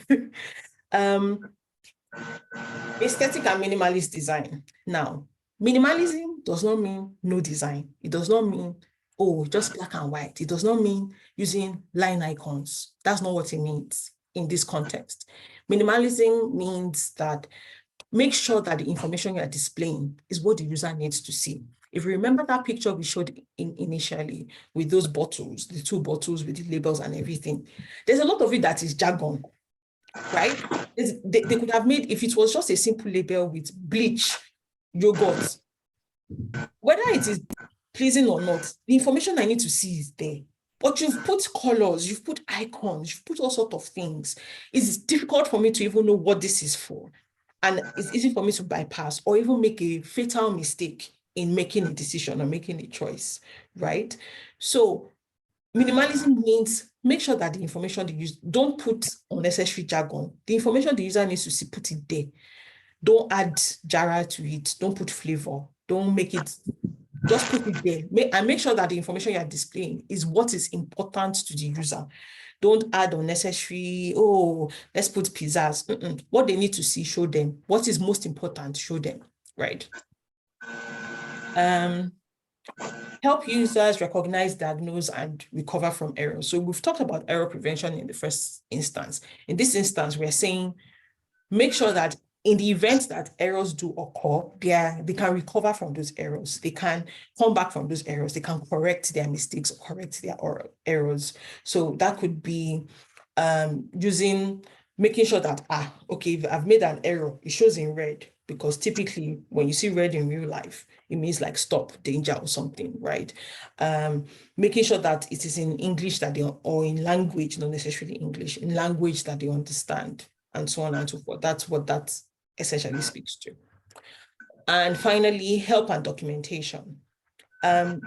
Aesthetic and minimalist design. Now, minimalism does not mean no design. It does not mean, oh, just black and white. It does not mean using line icons. That's not what it means in this context. Minimalism means that make sure that the information you're displaying is what the user needs to see. If you remember that picture we showed initially with those bottles, the 2 bottles with the labels and everything, there's a lot of it that is jargon, right? They could have made, if it was just a simple label with bleach, yogurt, whether it is pleasing or not, the information I need to see is there. But you've put colors, you've put icons, you've put all sorts of things. It's difficult for me to even know what this is for. And it's easy for me to bypass or even make a fatal mistake in making a decision or making a choice, right? So minimalism means make sure that the information they use, don't put unnecessary jargon. The information the user needs to see, put it there. Don't add jara to it. Don't put flavor. Don't make it, just put it there. And make sure that the information you're displaying is what is important to the user. Don't add unnecessary, oh, let's put pizzas. What they need to see, show them. What is most important, show them, right? Help users recognize, diagnose, and recover from errors. So we've talked about error prevention in the first instance. In this instance, we're saying, make sure that in the event that errors do occur, they can recover from those errors. They can come back from those errors. They can correct their mistakes or correct their errors. So that could be making sure that, okay, if I've made an error, it shows in red, because typically when you see red in real life, it means like stop, danger or something, right? Making sure that it is in English or in language, not necessarily English, in language that they understand, and so on and so forth. That's what that essentially speaks to. And finally, help and documentation. I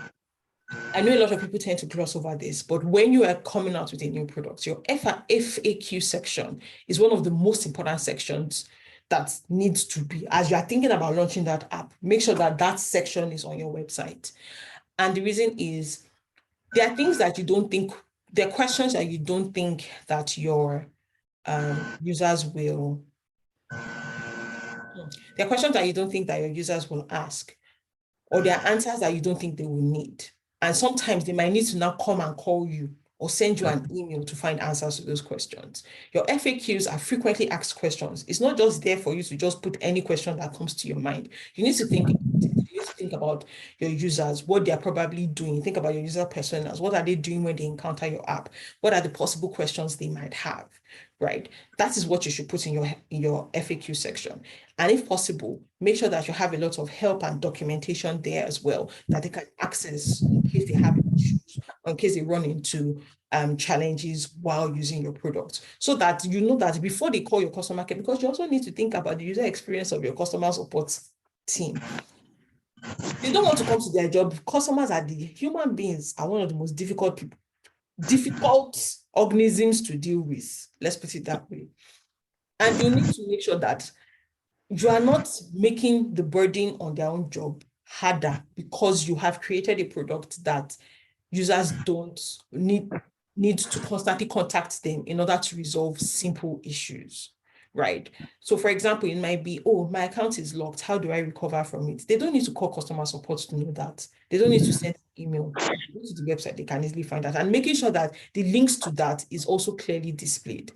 know a lot of people tend to gloss over this, but when you are coming out with a new product, your FAQ section is one of the most important sections that needs to be, as you are thinking about launching that app, make sure that that section is on your website. And the reason is, there are things that you don't think, there are questions that you don't think that your users will, there are questions that you don't think that your users will ask, or there are answers that you don't think they will need. And sometimes they might need to now come and call you or send you an email to find answers to those questions. Your FAQs are frequently asked questions. It's not just there for you to just put any question that comes to your mind. You need to think about your users, what they're probably doing. Think about your user personas. What are they doing when they encounter your app? What are the possible questions they might have, right? That is what you should put in your FAQ section. And if possible, make sure that you have a lot of help and documentation there as well, that they can access in case they have issues, or in case they run into challenges while using your product, so that you know that before they call your customer care, because you also need to think about the user experience of your customer support team. They don't want to come to their job. Customers are human beings are one of the most difficult organisms to deal with. Let's put it that way. And you need to make sure that you are not making the burden on their own job harder because you have created a product that users don't need to constantly contact them in order to resolve simple issues, right? So for example, it might be, oh, my account is locked. How do I recover from it? They don't need to call customer support to know that. They don't need to send an email. Go to the website, they can easily find that. And making sure that the links to that is also clearly displayed,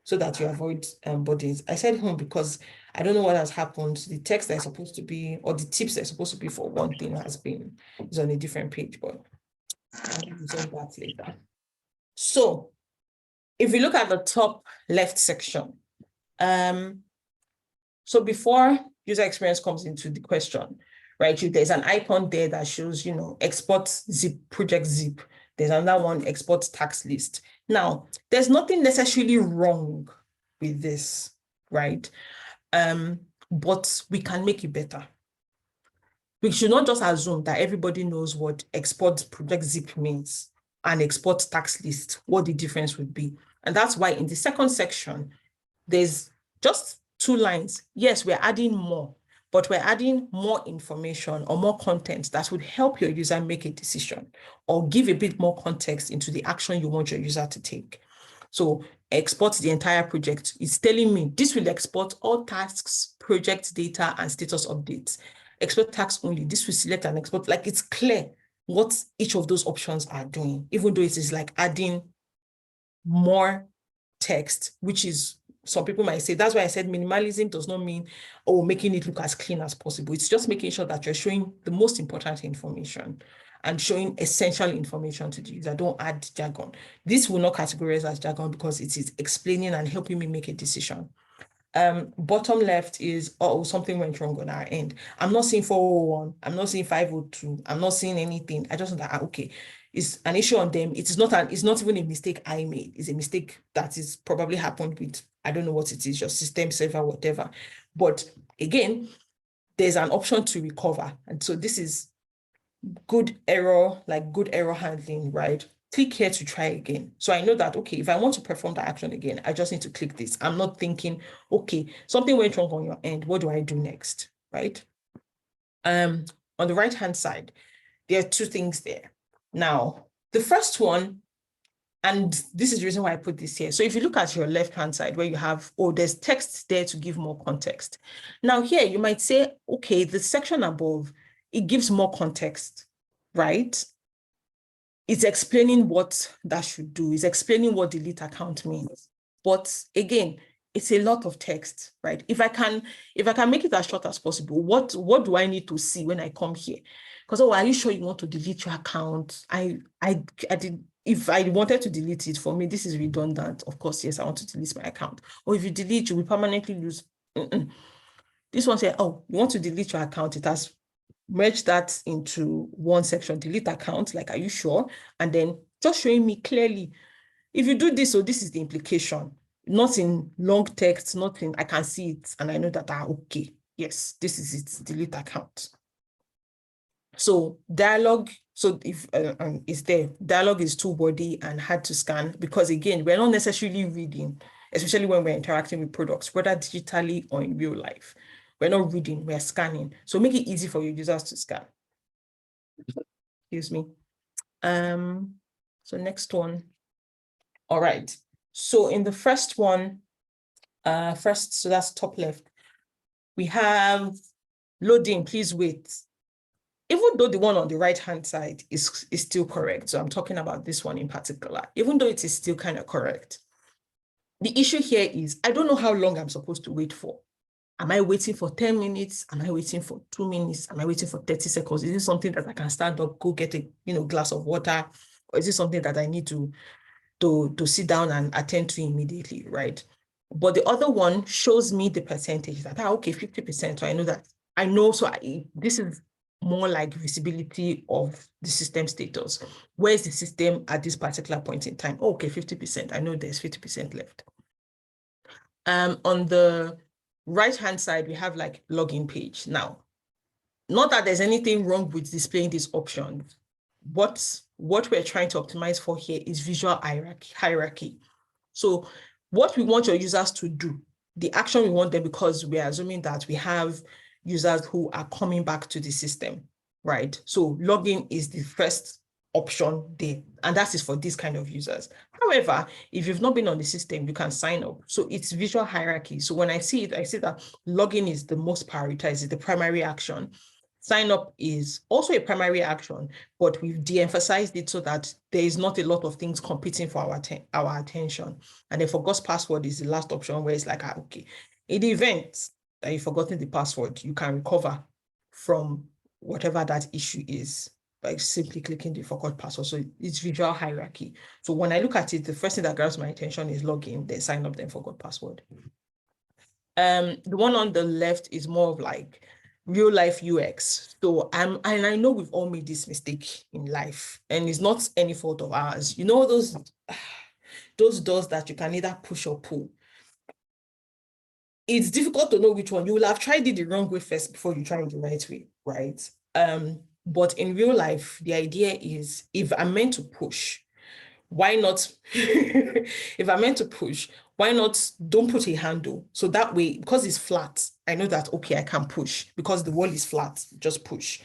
so that you avoid burdens. I said home because I don't know what has happened. The text that is supposed to be, or the tips that are supposed to be for one thing is on a different page, but I'll resolve that later. So if we look at the top left section, so before user experience comes into the question, right? There's an icon there that shows, export zip, project zip. There's another one, export tax list. Now, there's nothing necessarily wrong with this, right? But we can make it better. We should not just assume that everybody knows what export project zip means and export tax list, what the difference would be. And that's why in the second section, there's just 2 lines. Yes, we're adding more, but we're adding more information or more content that would help your user make a decision or give a bit more context into the action you want your user to take. So export the entire project. It's telling me this will export all tasks, project data, and status updates. Export tax only. This will select and export. Like, it's clear what each of those options are doing, even though it is like adding more text, which is, some people might say, that's why I said minimalism does not mean, making it look as clean as possible. It's just making sure that you're showing the most important information and showing essential information to the user. Don't add jargon. This will not categorize as jargon because it is explaining and helping me make a decision. Bottom left is, something went wrong on our end. I'm not seeing 401. I'm not seeing 502. I'm not seeing anything. I just know that, okay, it's an issue on them. It's not even a mistake I made. It's a mistake that is probably happened with, I don't know what it is, your system, server, whatever. But again, there's an option to recover. And so this is good error handling, right? Click here to try again. So I know that, okay, if I want to perform the action again, I just need to click this. I'm not thinking, okay, something went wrong on your end. What do I do next, right? On the right-hand side, there are 2 things there. Now, the first one, and this is the reason why I put this here. So if you look at your left-hand side where you have, there's text there to give more context. Now here, you might say, okay, the section above, it gives more context, right? It's explaining what that should do. It's explaining what delete account means. But again, it's a lot of text, right? If I can make it as short as possible, what do I need to see when I come here? Because, are you sure you want to delete your account? If I wanted to delete it, for me, this is redundant. Of course, yes, I want to delete my account. Or if you delete, you will permanently lose. This one says, you want to delete your account. It has merged that into one section, delete account. Like, are you sure? And then just showing me clearly, if you do this, so this is the implication. Not in long text, nothing. I can see it and I know that, okay, yes, this is it, delete account. So dialogue, so if it's there, dialogue is two-body and hard to scan because again, we're not necessarily reading, especially when we're interacting with products, whether digitally or in real life. We're not reading, we're scanning. So make it easy for your users to scan. Excuse me. So next one. All right. So in the first one, so that's top left, we have loading, please wait. Even though the one on the right-hand side is still correct, so I'm talking about this one in particular, even though it is still kind of correct, the issue here is, I don't know how long I'm supposed to wait for. Am I waiting for 10 minutes? Am I waiting for 2 minutes? Am I waiting for 30 seconds? Is it something that I can stand up, go get a glass of water? Or is it something that I need to sit down and attend to immediately, right? But the other one shows me the percentage that, okay, 50%. So this is more like visibility of the system status. Where's the system at this particular point in time? Okay, 50%. I know there's 50% left. On the right-hand side, we have like login page. Now, not that there's anything wrong with displaying this option. What we're trying to optimize for here is visual hierarchy. So what we want your users to do, the action we want them, because we're assuming that we have users who are coming back to the system, right? So login is the first option there, and that is for this kind of users. However, if you've not been on the system, you can sign up. So it's visual hierarchy. So when I see it, I see that login is the most prioritized, is the primary action. Sign up is also a primary action, but we've de-emphasized it so that there is not a lot of things competing for our attention. And the forgot password is the last option, where it's like, okay, in the event that you've forgotten the password, you can recover from whatever that issue is by simply clicking the forgot password. So it's visual hierarchy. So when I look at it, the first thing that grabs my attention is login, then sign up, then forgot password. The one on the left is more of like real life UX. So and I know we've all made this mistake in life, and it's not any fault of ours. You know, those doors that you can either push or pull. It's difficult to know which one. You will have tried it the wrong way first before you try it the right way, right? But in real life, the idea is, if I'm meant to push, why not? If I'm meant to push, why not don't put a handle? So that way, because it's flat, I know that, okay, I can push because the wall is flat, just push.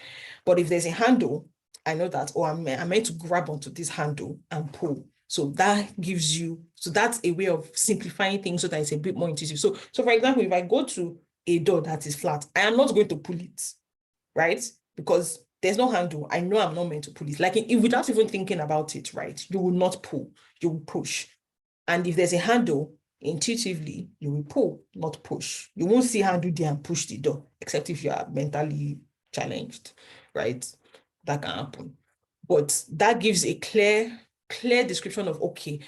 But if there's a handle, I know that, oh, I'm meant to grab onto this handle and pull. So that gives you, so that's a way of simplifying things so that it's a bit more intuitive. So for example, if I go to a door that is flat, I am not going to pull it, right? Because there's no handle. I know I'm not meant to pull it. Like, if without even thinking about it, right, you will not pull, you will push. And if there's a handle, intuitively, you will pull, not push. You won't see handle there and push the door, except if you are mentally challenged, right? That can happen. But that gives a clear description of, okay,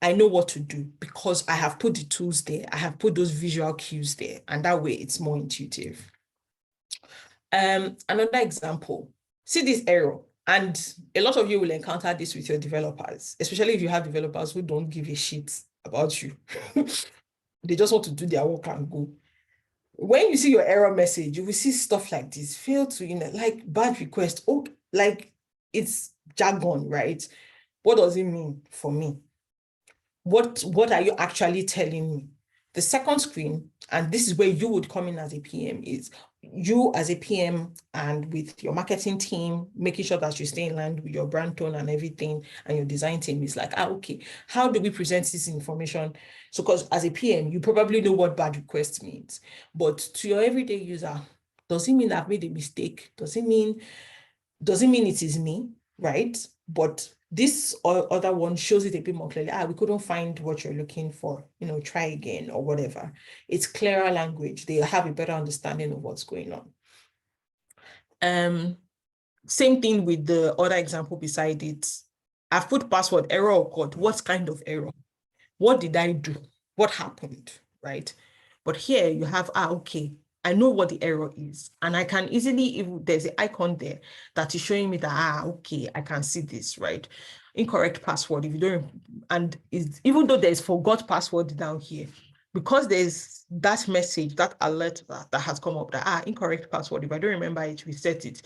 I know what to do because I have put the tools there. I have put those visual cues there, and that way it's more intuitive. Another example, see this error, and a lot of you will encounter this with your developers, especially if you have developers who don't give a shit about you. They just want to do their work and go. When you see your error message, you will see stuff like this, failed to, like bad request. Oh, like it's jargon, right? What does it mean for me? What are you actually telling me? The second screen, and this is where you would come in as a PM, is you as a PM and with your marketing team, making sure that you stay in line with your brand tone and everything, and your design team is like, okay, how do we present this information? So, because as a PM, you probably know what bad request means, but to your everyday user, does it mean I've made a mistake? Does it mean it is me, right? But this other one shows it a bit more clearly. We couldn't find what you're looking for, try again or whatever. It's clearer language. They have a better understanding of what's going on. Same thing with the other example beside it. I've put password error occurred. What kind of error? What did I do? What happened, right? But here you have, okay, I know what the error is, and I can easily, if there's an icon there that is showing me that, okay, I can see this, right? Incorrect password, if you don't, and even though there's forgot password down here, because there's that message, that alert that has come up that, incorrect password, if I don't remember it, reset it.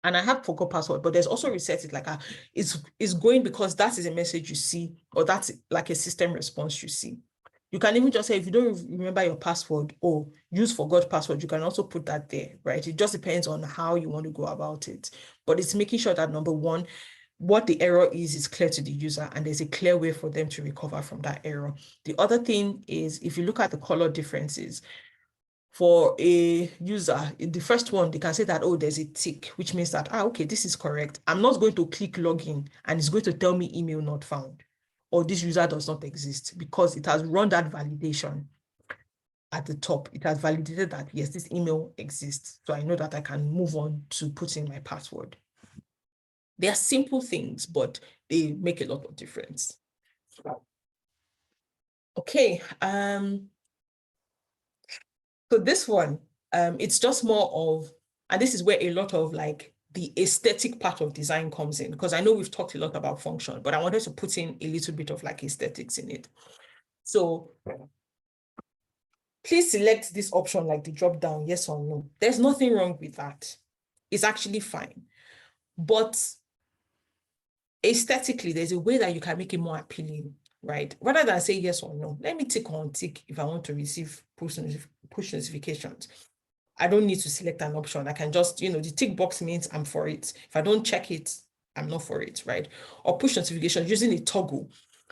And I have forgot password, but there's also reset it, like it's going, because that is a message you see, or that's like a system response you see. You can even just say, if you don't remember your password or use forgot password, you can also put that there, right? It just depends on how you want to go about it. But it's making sure that, number one, what the error is clear to the user, and there's a clear way for them to recover from that error. The other thing is, if you look at the color differences, for a user, the first one, they can say that, oh, there's a tick, which means that, okay, this is correct. I'm not going to click login and it's going to tell me email not found, or this user does not exist, because it has run that validation at the top. It has validated that, yes, this email exists. So I know that I can move on to put in my password. They are simple things, but they make a lot of difference. Okay. So this one, it's just more of, and this is where a lot of like the aesthetic part of design comes in, because I know we've talked a lot about function, but I wanted to put in a little bit of like aesthetics in it. So please select this option, like the drop down, yes or no. There's nothing wrong with that. It's actually fine. But aesthetically, there's a way that you can make it more appealing, right? Rather than say yes or no, let me tick on tick if I want to receive push notifications. I don't need to select an option. I can just, the tick box means I'm for it. If I don't check it, I'm not for it, right? Or push notifications using a toggle.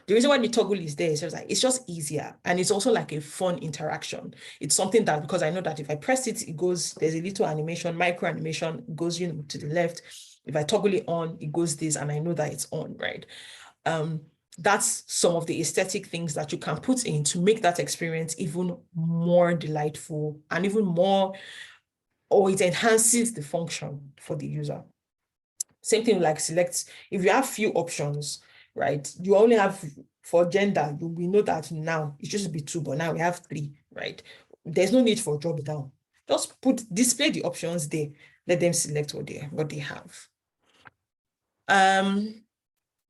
The reason why the toggle is there is like, it's just easier. And it's also like a fun interaction. It's something that, because I know that if I press it, it goes, there's a little animation, micro animation, goes, to the left. If I toggle it on, it goes this, and I know that it's on, right? That's some of the aesthetic things that you can put in to make that experience even more delightful and even more, or it enhances the function for the user. Same thing like select, if you have few options, right? You only have, for gender, we know that now it used to be 2, but now we have 3, right? There's no need for drop down. Just display the options there. Let them select what they have.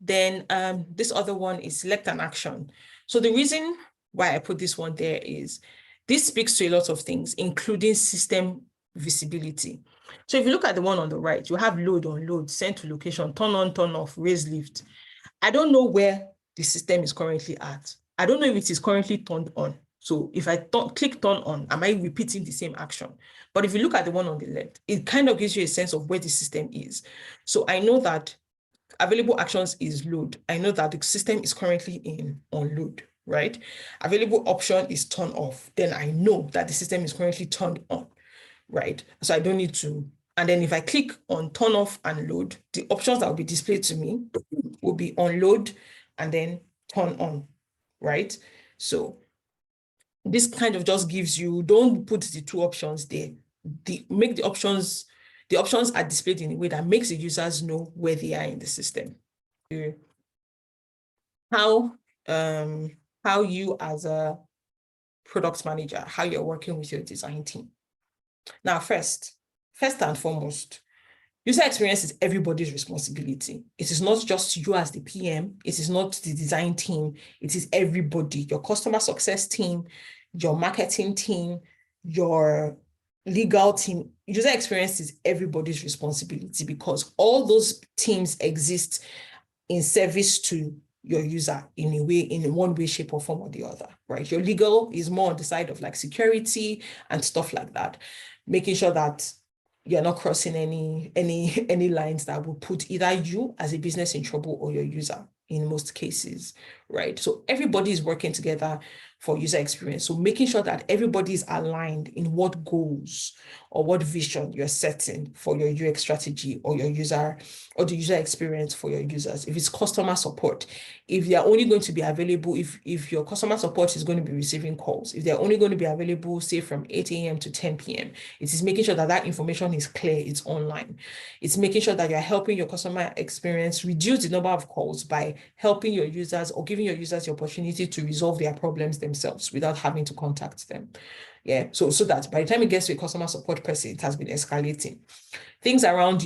Then this other one is select an action. So the reason why I put this one there is this speaks to a lot of things, including system visibility. So if you look at the one on the right, you have load, unload, send to location, turn on, turn off, raise, lift. I don't know where the system is currently at. I don't know if it is currently turned on. So if I click turn on, am I repeating the same action? But if you look at the one on the left, it kind of gives you a sense of where the system is. So I know that available actions is load. I know that the system is currently in on load, right? Available option is turn off. Then I know that the system is currently turned on, right? So I don't need to. And then if I click on turn off and load, the options that will be displayed to me will be on load and then turn on, right? So this kind of just gives you, don't put the two options there. Make the options are displayed in a way that makes the users know where they are in the system. How you as a product manager, how you're working with your design team. Now, first and foremost, user experience is everybody's responsibility. It is not just you as the PM. It is not the design team. It is everybody, your customer success team, your marketing team, your legal team. User experience is everybody's responsibility because all those teams exist in service to your user in a way, in one way, shape, or form or the other, right? Your legal is more on the side of like security and stuff like that, making sure that you're not crossing any lines that will put either you as a business in trouble or your user in most cases, right? So everybody is working together for user experience. So making sure that everybody is aligned in what goals or what vision you're setting for your UX strategy or your user or the user experience for your users. If it's customer support, if they're only going to be available, if your customer support is going to be receiving calls, if they're only going to be available, say from 8 a.m. to 10 p.m., it is making sure that that information is clear, it's online. It's making sure that you're helping your customer experience reduce the number of calls by helping your users or giving your users the opportunity to resolve their problems themselves without having to contact them. Yeah, so that by the time it gets to a customer support person, it has been escalating. Things around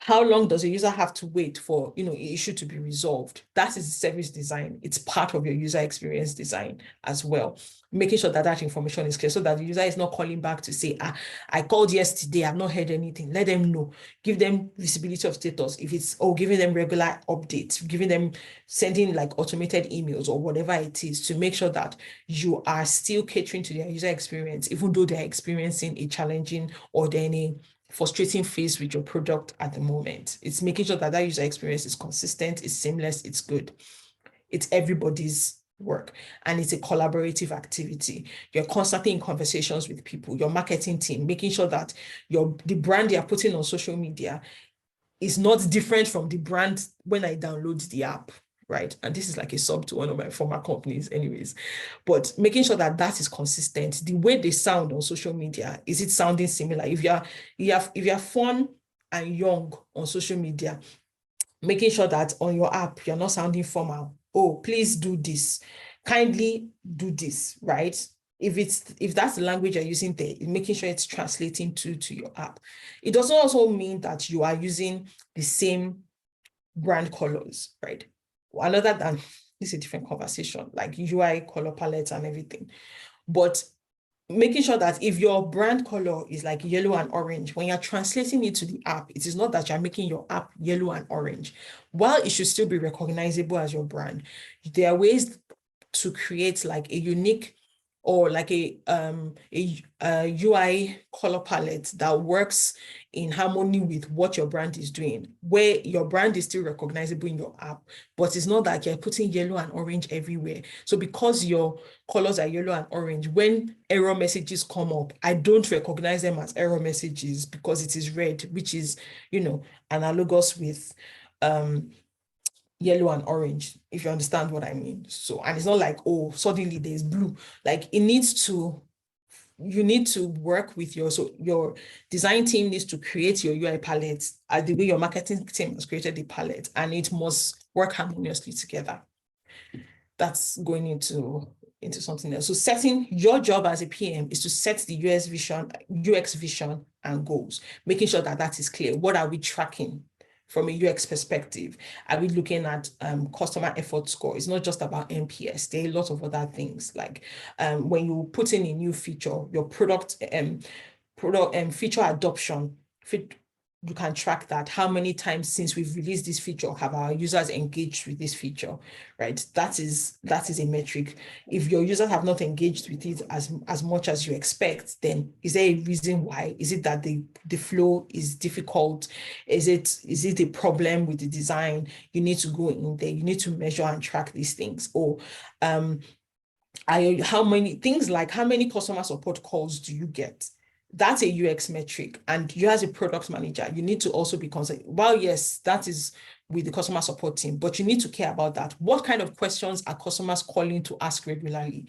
how long does a user have to wait for an issue to be resolved? That is service design. It's part of your user experience design as well. Making sure that that information is clear so that the user is not calling back to say, I called yesterday, I've not heard anything. Let them know. Give them visibility of status. If it's giving them regular updates, giving them sending like automated emails or whatever it is to make sure that you are still catering to their user experience, even though they're experiencing a challenging or any frustrating phase with your product at the moment. It's making sure that that user experience is consistent, it's seamless, it's good. It's everybody's work and it's a collaborative activity. You're constantly in conversations with people, your marketing team, making sure that the brand you're putting on social media is not different from the brand when I download the app, right? And this is like a sub to one of my former companies anyways, but making sure that that is consistent. The way they sound on social media, is it sounding similar? If you're fun and young on social media, making sure that on your app, you're not sounding formal. Oh, please do this. Kindly do this, right? If that's the language you're using there, making sure it's translating to your app. It doesn't also mean that you are using the same brand colors, right? Another than this is a different conversation, like UI color palettes and everything. But making sure that if your brand color is like yellow and orange, when you're translating it to the app, it is not that you're making your app yellow and orange. While it should still be recognizable as your brand, there are ways to create like a unique or like a UI color palette that works in harmony with what your brand is doing, where your brand is still recognizable in your app, but it's not that you're putting yellow and orange everywhere. So because your colors are yellow and orange, when error messages come up, I don't recognize them as error messages because it is red, which is, analogous with yellow and orange, if you understand what I mean. So, and it's not like, oh, suddenly there's blue. Like you need to work with your design team needs to create your UI palette the way your marketing team has created the palette, and it must work harmoniously together. That's going into into something else. So setting your job as a PM is to set the UX vision and goals, making sure that that is clear. What are we tracking from a UX perspective? Are we looking at customer effort score? It's not just about NPS. There are a lot of other things, like when you put in a new feature, your product feature adoption, you can track that. How many times since we've released this feature have our users engaged with this feature, right? That is a metric. If your users have not engaged with it as much as you expect, then is there a reason why? Is it that the flow is difficult? Is it a problem with the design? You need to go in there. You need to measure and track these things. Or how many customer support calls do you get? That's a UX metric. And you as a product manager, you need to also be concerned. Well, yes, that is with the customer support team, but you need to care about that. What kind of questions are customers calling to ask regularly?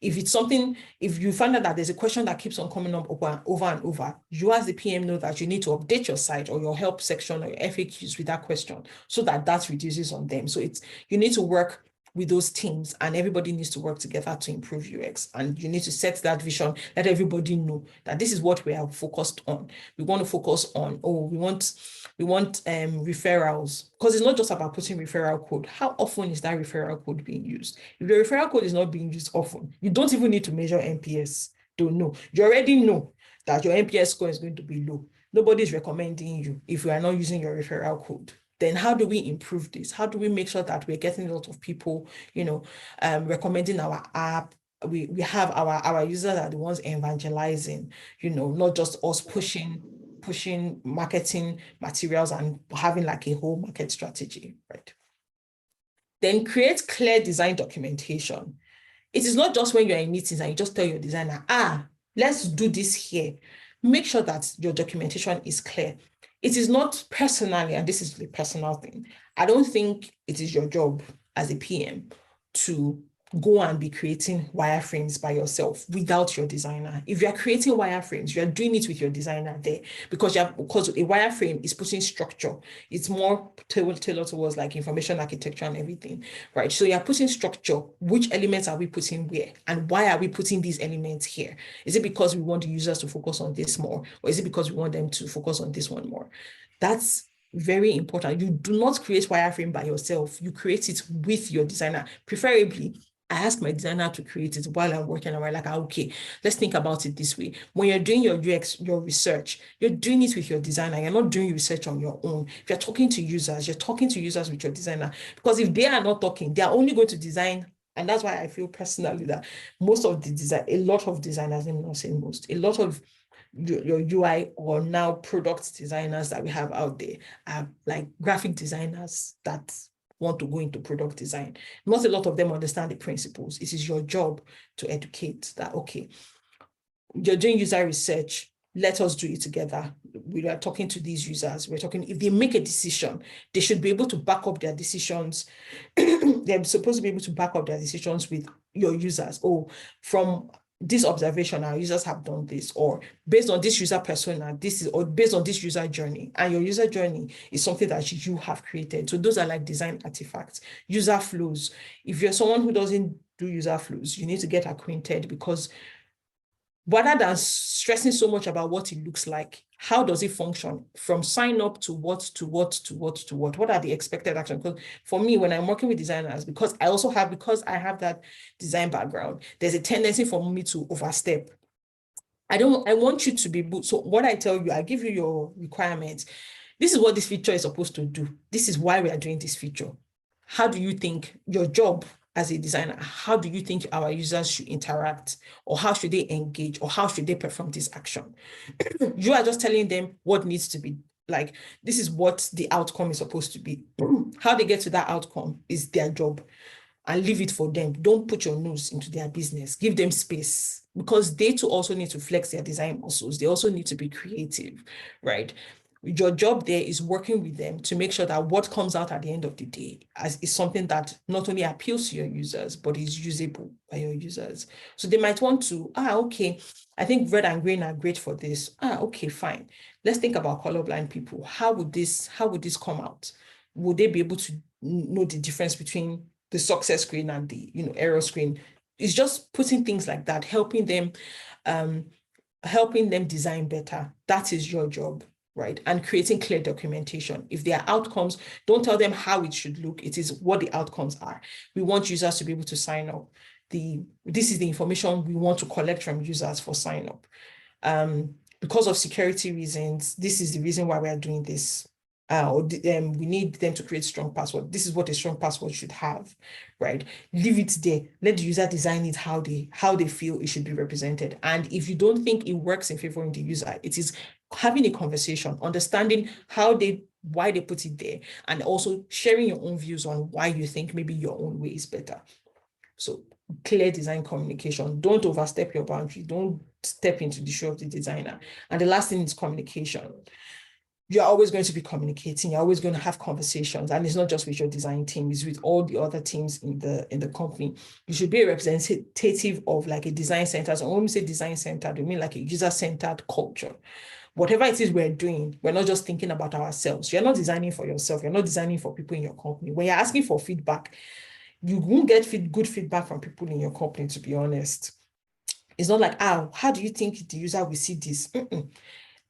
If you find out that there's a question that keeps on coming up over and over, you as the PM know that you need to update your site or your help section or your FAQs with that question so that reduces on them. So you need to work with those teams, and everybody needs to work together to improve UX. And you need to set that vision, let everybody know that this is what we are focused on. We want to focus on, we want referrals, because it's not just about putting referral code. How often is that referral code being used? If the referral code is not being used often, you don't even need to measure NPS. Don't know. You already know that your NPS score is going to be low. Nobody's recommending you if you are not using your referral code. Then how do we improve this? How do we make sure that we're getting a lot of people, recommending our app? We have our users are the ones evangelizing, not just us pushing marketing materials and having like a whole market strategy, right? Then create clear design documentation. It is not just when you're in meetings and you just tell your designer, let's do this here. Make sure that your documentation is clear. It is not personally, and this is the personal thing, I don't think it is your job as a PM to go and be creating wireframes by yourself without your designer. If you're creating wireframes, you're doing it with your designer there, because a wireframe is putting structure. It's more tailored towards like information architecture and everything, right? So you're putting structure. Which elements are we putting where? And why are we putting these elements here? Is it because we want the users to focus on this more? Or is it because we want them to focus on this one more? That's very important. You do not create wireframe by yourself. You create it with your designer. Preferably, I ask my designer to create it while I'm working, and we're like, okay, let's think about it this way. When you're doing your UX, your research, you're doing it with your designer. You're not doing research on your own. If you're talking to users, you're talking to users with your designer. Because if they are not talking, they are only going to design. And that's why I feel personally that a lot of designers, I'm not saying most, a lot of your UI or now product designers that we have out there are like graphic designers that want to go into product design. Not a lot of them understand the principles. It is your job to educate that, okay, you're doing user research, let us do it together. We are talking to these users. We're talking, if they make a decision, they should be able to back up their decisions. They're supposed to be able to back up their decisions with your users. Oh, from this observation, our users have done this, or based on this user persona, or based on this user journey. And your user journey is something that you have created. So those are like design artifacts. User flows. If you're someone who doesn't do user flows, you need to get acquainted, because rather than stressing so much about what it looks like, how does it function from sign up to what? What are the expected actions? Because for me, when I'm working with designers, because I have that design background, there's a tendency for me to overstep. I want you to be, so what I tell you, I give you your requirements. This is what this feature is supposed to do. This is why we are doing this feature. How do you think your job as a designer, how do you think our users should interact, or how should they engage, or how should they perform this action? You are just telling them what needs to be, like, this is what the outcome is supposed to be. How they get to that outcome is their job, and leave it for them. Don't put your nose into their business. Give them space, because they too also need to flex their design muscles. They also need to be creative, right? Your job there is working with them to make sure that what comes out at the end of the day is something that not only appeals to your users, but is usable by your users. So they might want to, okay, I think red and green are great for this. Okay, fine. Let's think about colorblind people. How would this come out? Would they be able to know the difference between the success screen and the error screen? it's just putting things like that, helping them design better. That is your job, right? And creating clear documentation. If there are outcomes, don't tell them how it should look. It is what the outcomes are. We want users to be able to sign up. This is the information we want to collect from users for sign up. Because of security reasons, this is the reason why we are doing this. We need them to create strong password. This is what a strong password should have, right? Leave it there. Let the user design it how they feel it should be represented. And if you don't think it works in favoring the user, it is having a conversation, understanding why they put it there, and also sharing your own views on why you think maybe your own way is better. So clear design communication. Don't overstep your boundary. Don't step into the shoe of the designer. And the last thing is communication. You're always going to be communicating. You're always going to have conversations, and it's not just with your design team, it's with all the other teams in the company. You should be a representative of like a design center. So when we say design center, we mean like a user-centered culture. Whatever it is we're doing, we're not just thinking about ourselves. You're not designing for yourself. You're not designing for people in your company. When you're asking for feedback, you won't get good feedback from people in your company, to be honest. It's not like, how do you think the user will see this?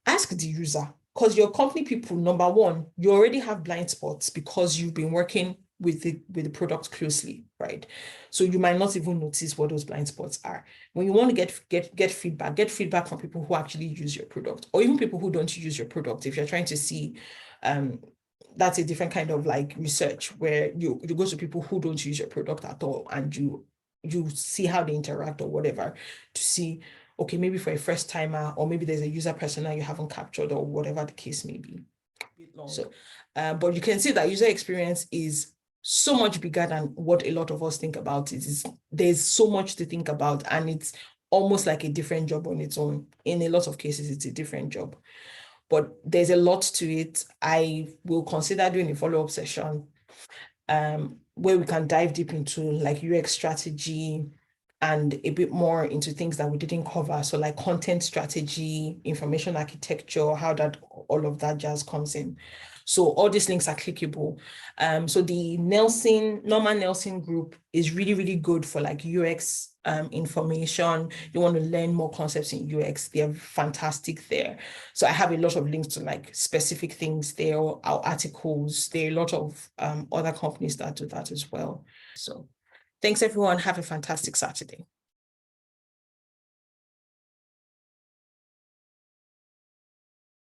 Ask the user. Because your company people, number one, you already have blind spots because you've been working with the product closely, right? So you might not even notice what those blind spots are. When you want to get feedback from people who actually use your product, or even people who don't use your product. If you're trying to see, that's a different kind of like research where you go to people who don't use your product at all, and you see how they interact or whatever to see, okay, maybe for a first timer, or maybe there's a user persona you haven't captured, or whatever the case may be. So, but you can see that user experience is so much bigger than what a lot of us think about it. There's so much to think about, and it's almost like a different job on its own. In a lot of cases, it's a different job, but there's a lot to it. I will consider doing a follow-up session where we can dive deep into like UX strategy and a bit more into things that we didn't cover. So like content strategy, information architecture, how that all of that jazz comes in. So all these links are clickable. So the Norman Nelson group is really, really good for like UX information. You want to learn more concepts in UX, they're fantastic there. So I have a lot of links to like specific things there, our articles. There are a lot of other companies that do that as well. So thanks everyone. Have a fantastic Saturday.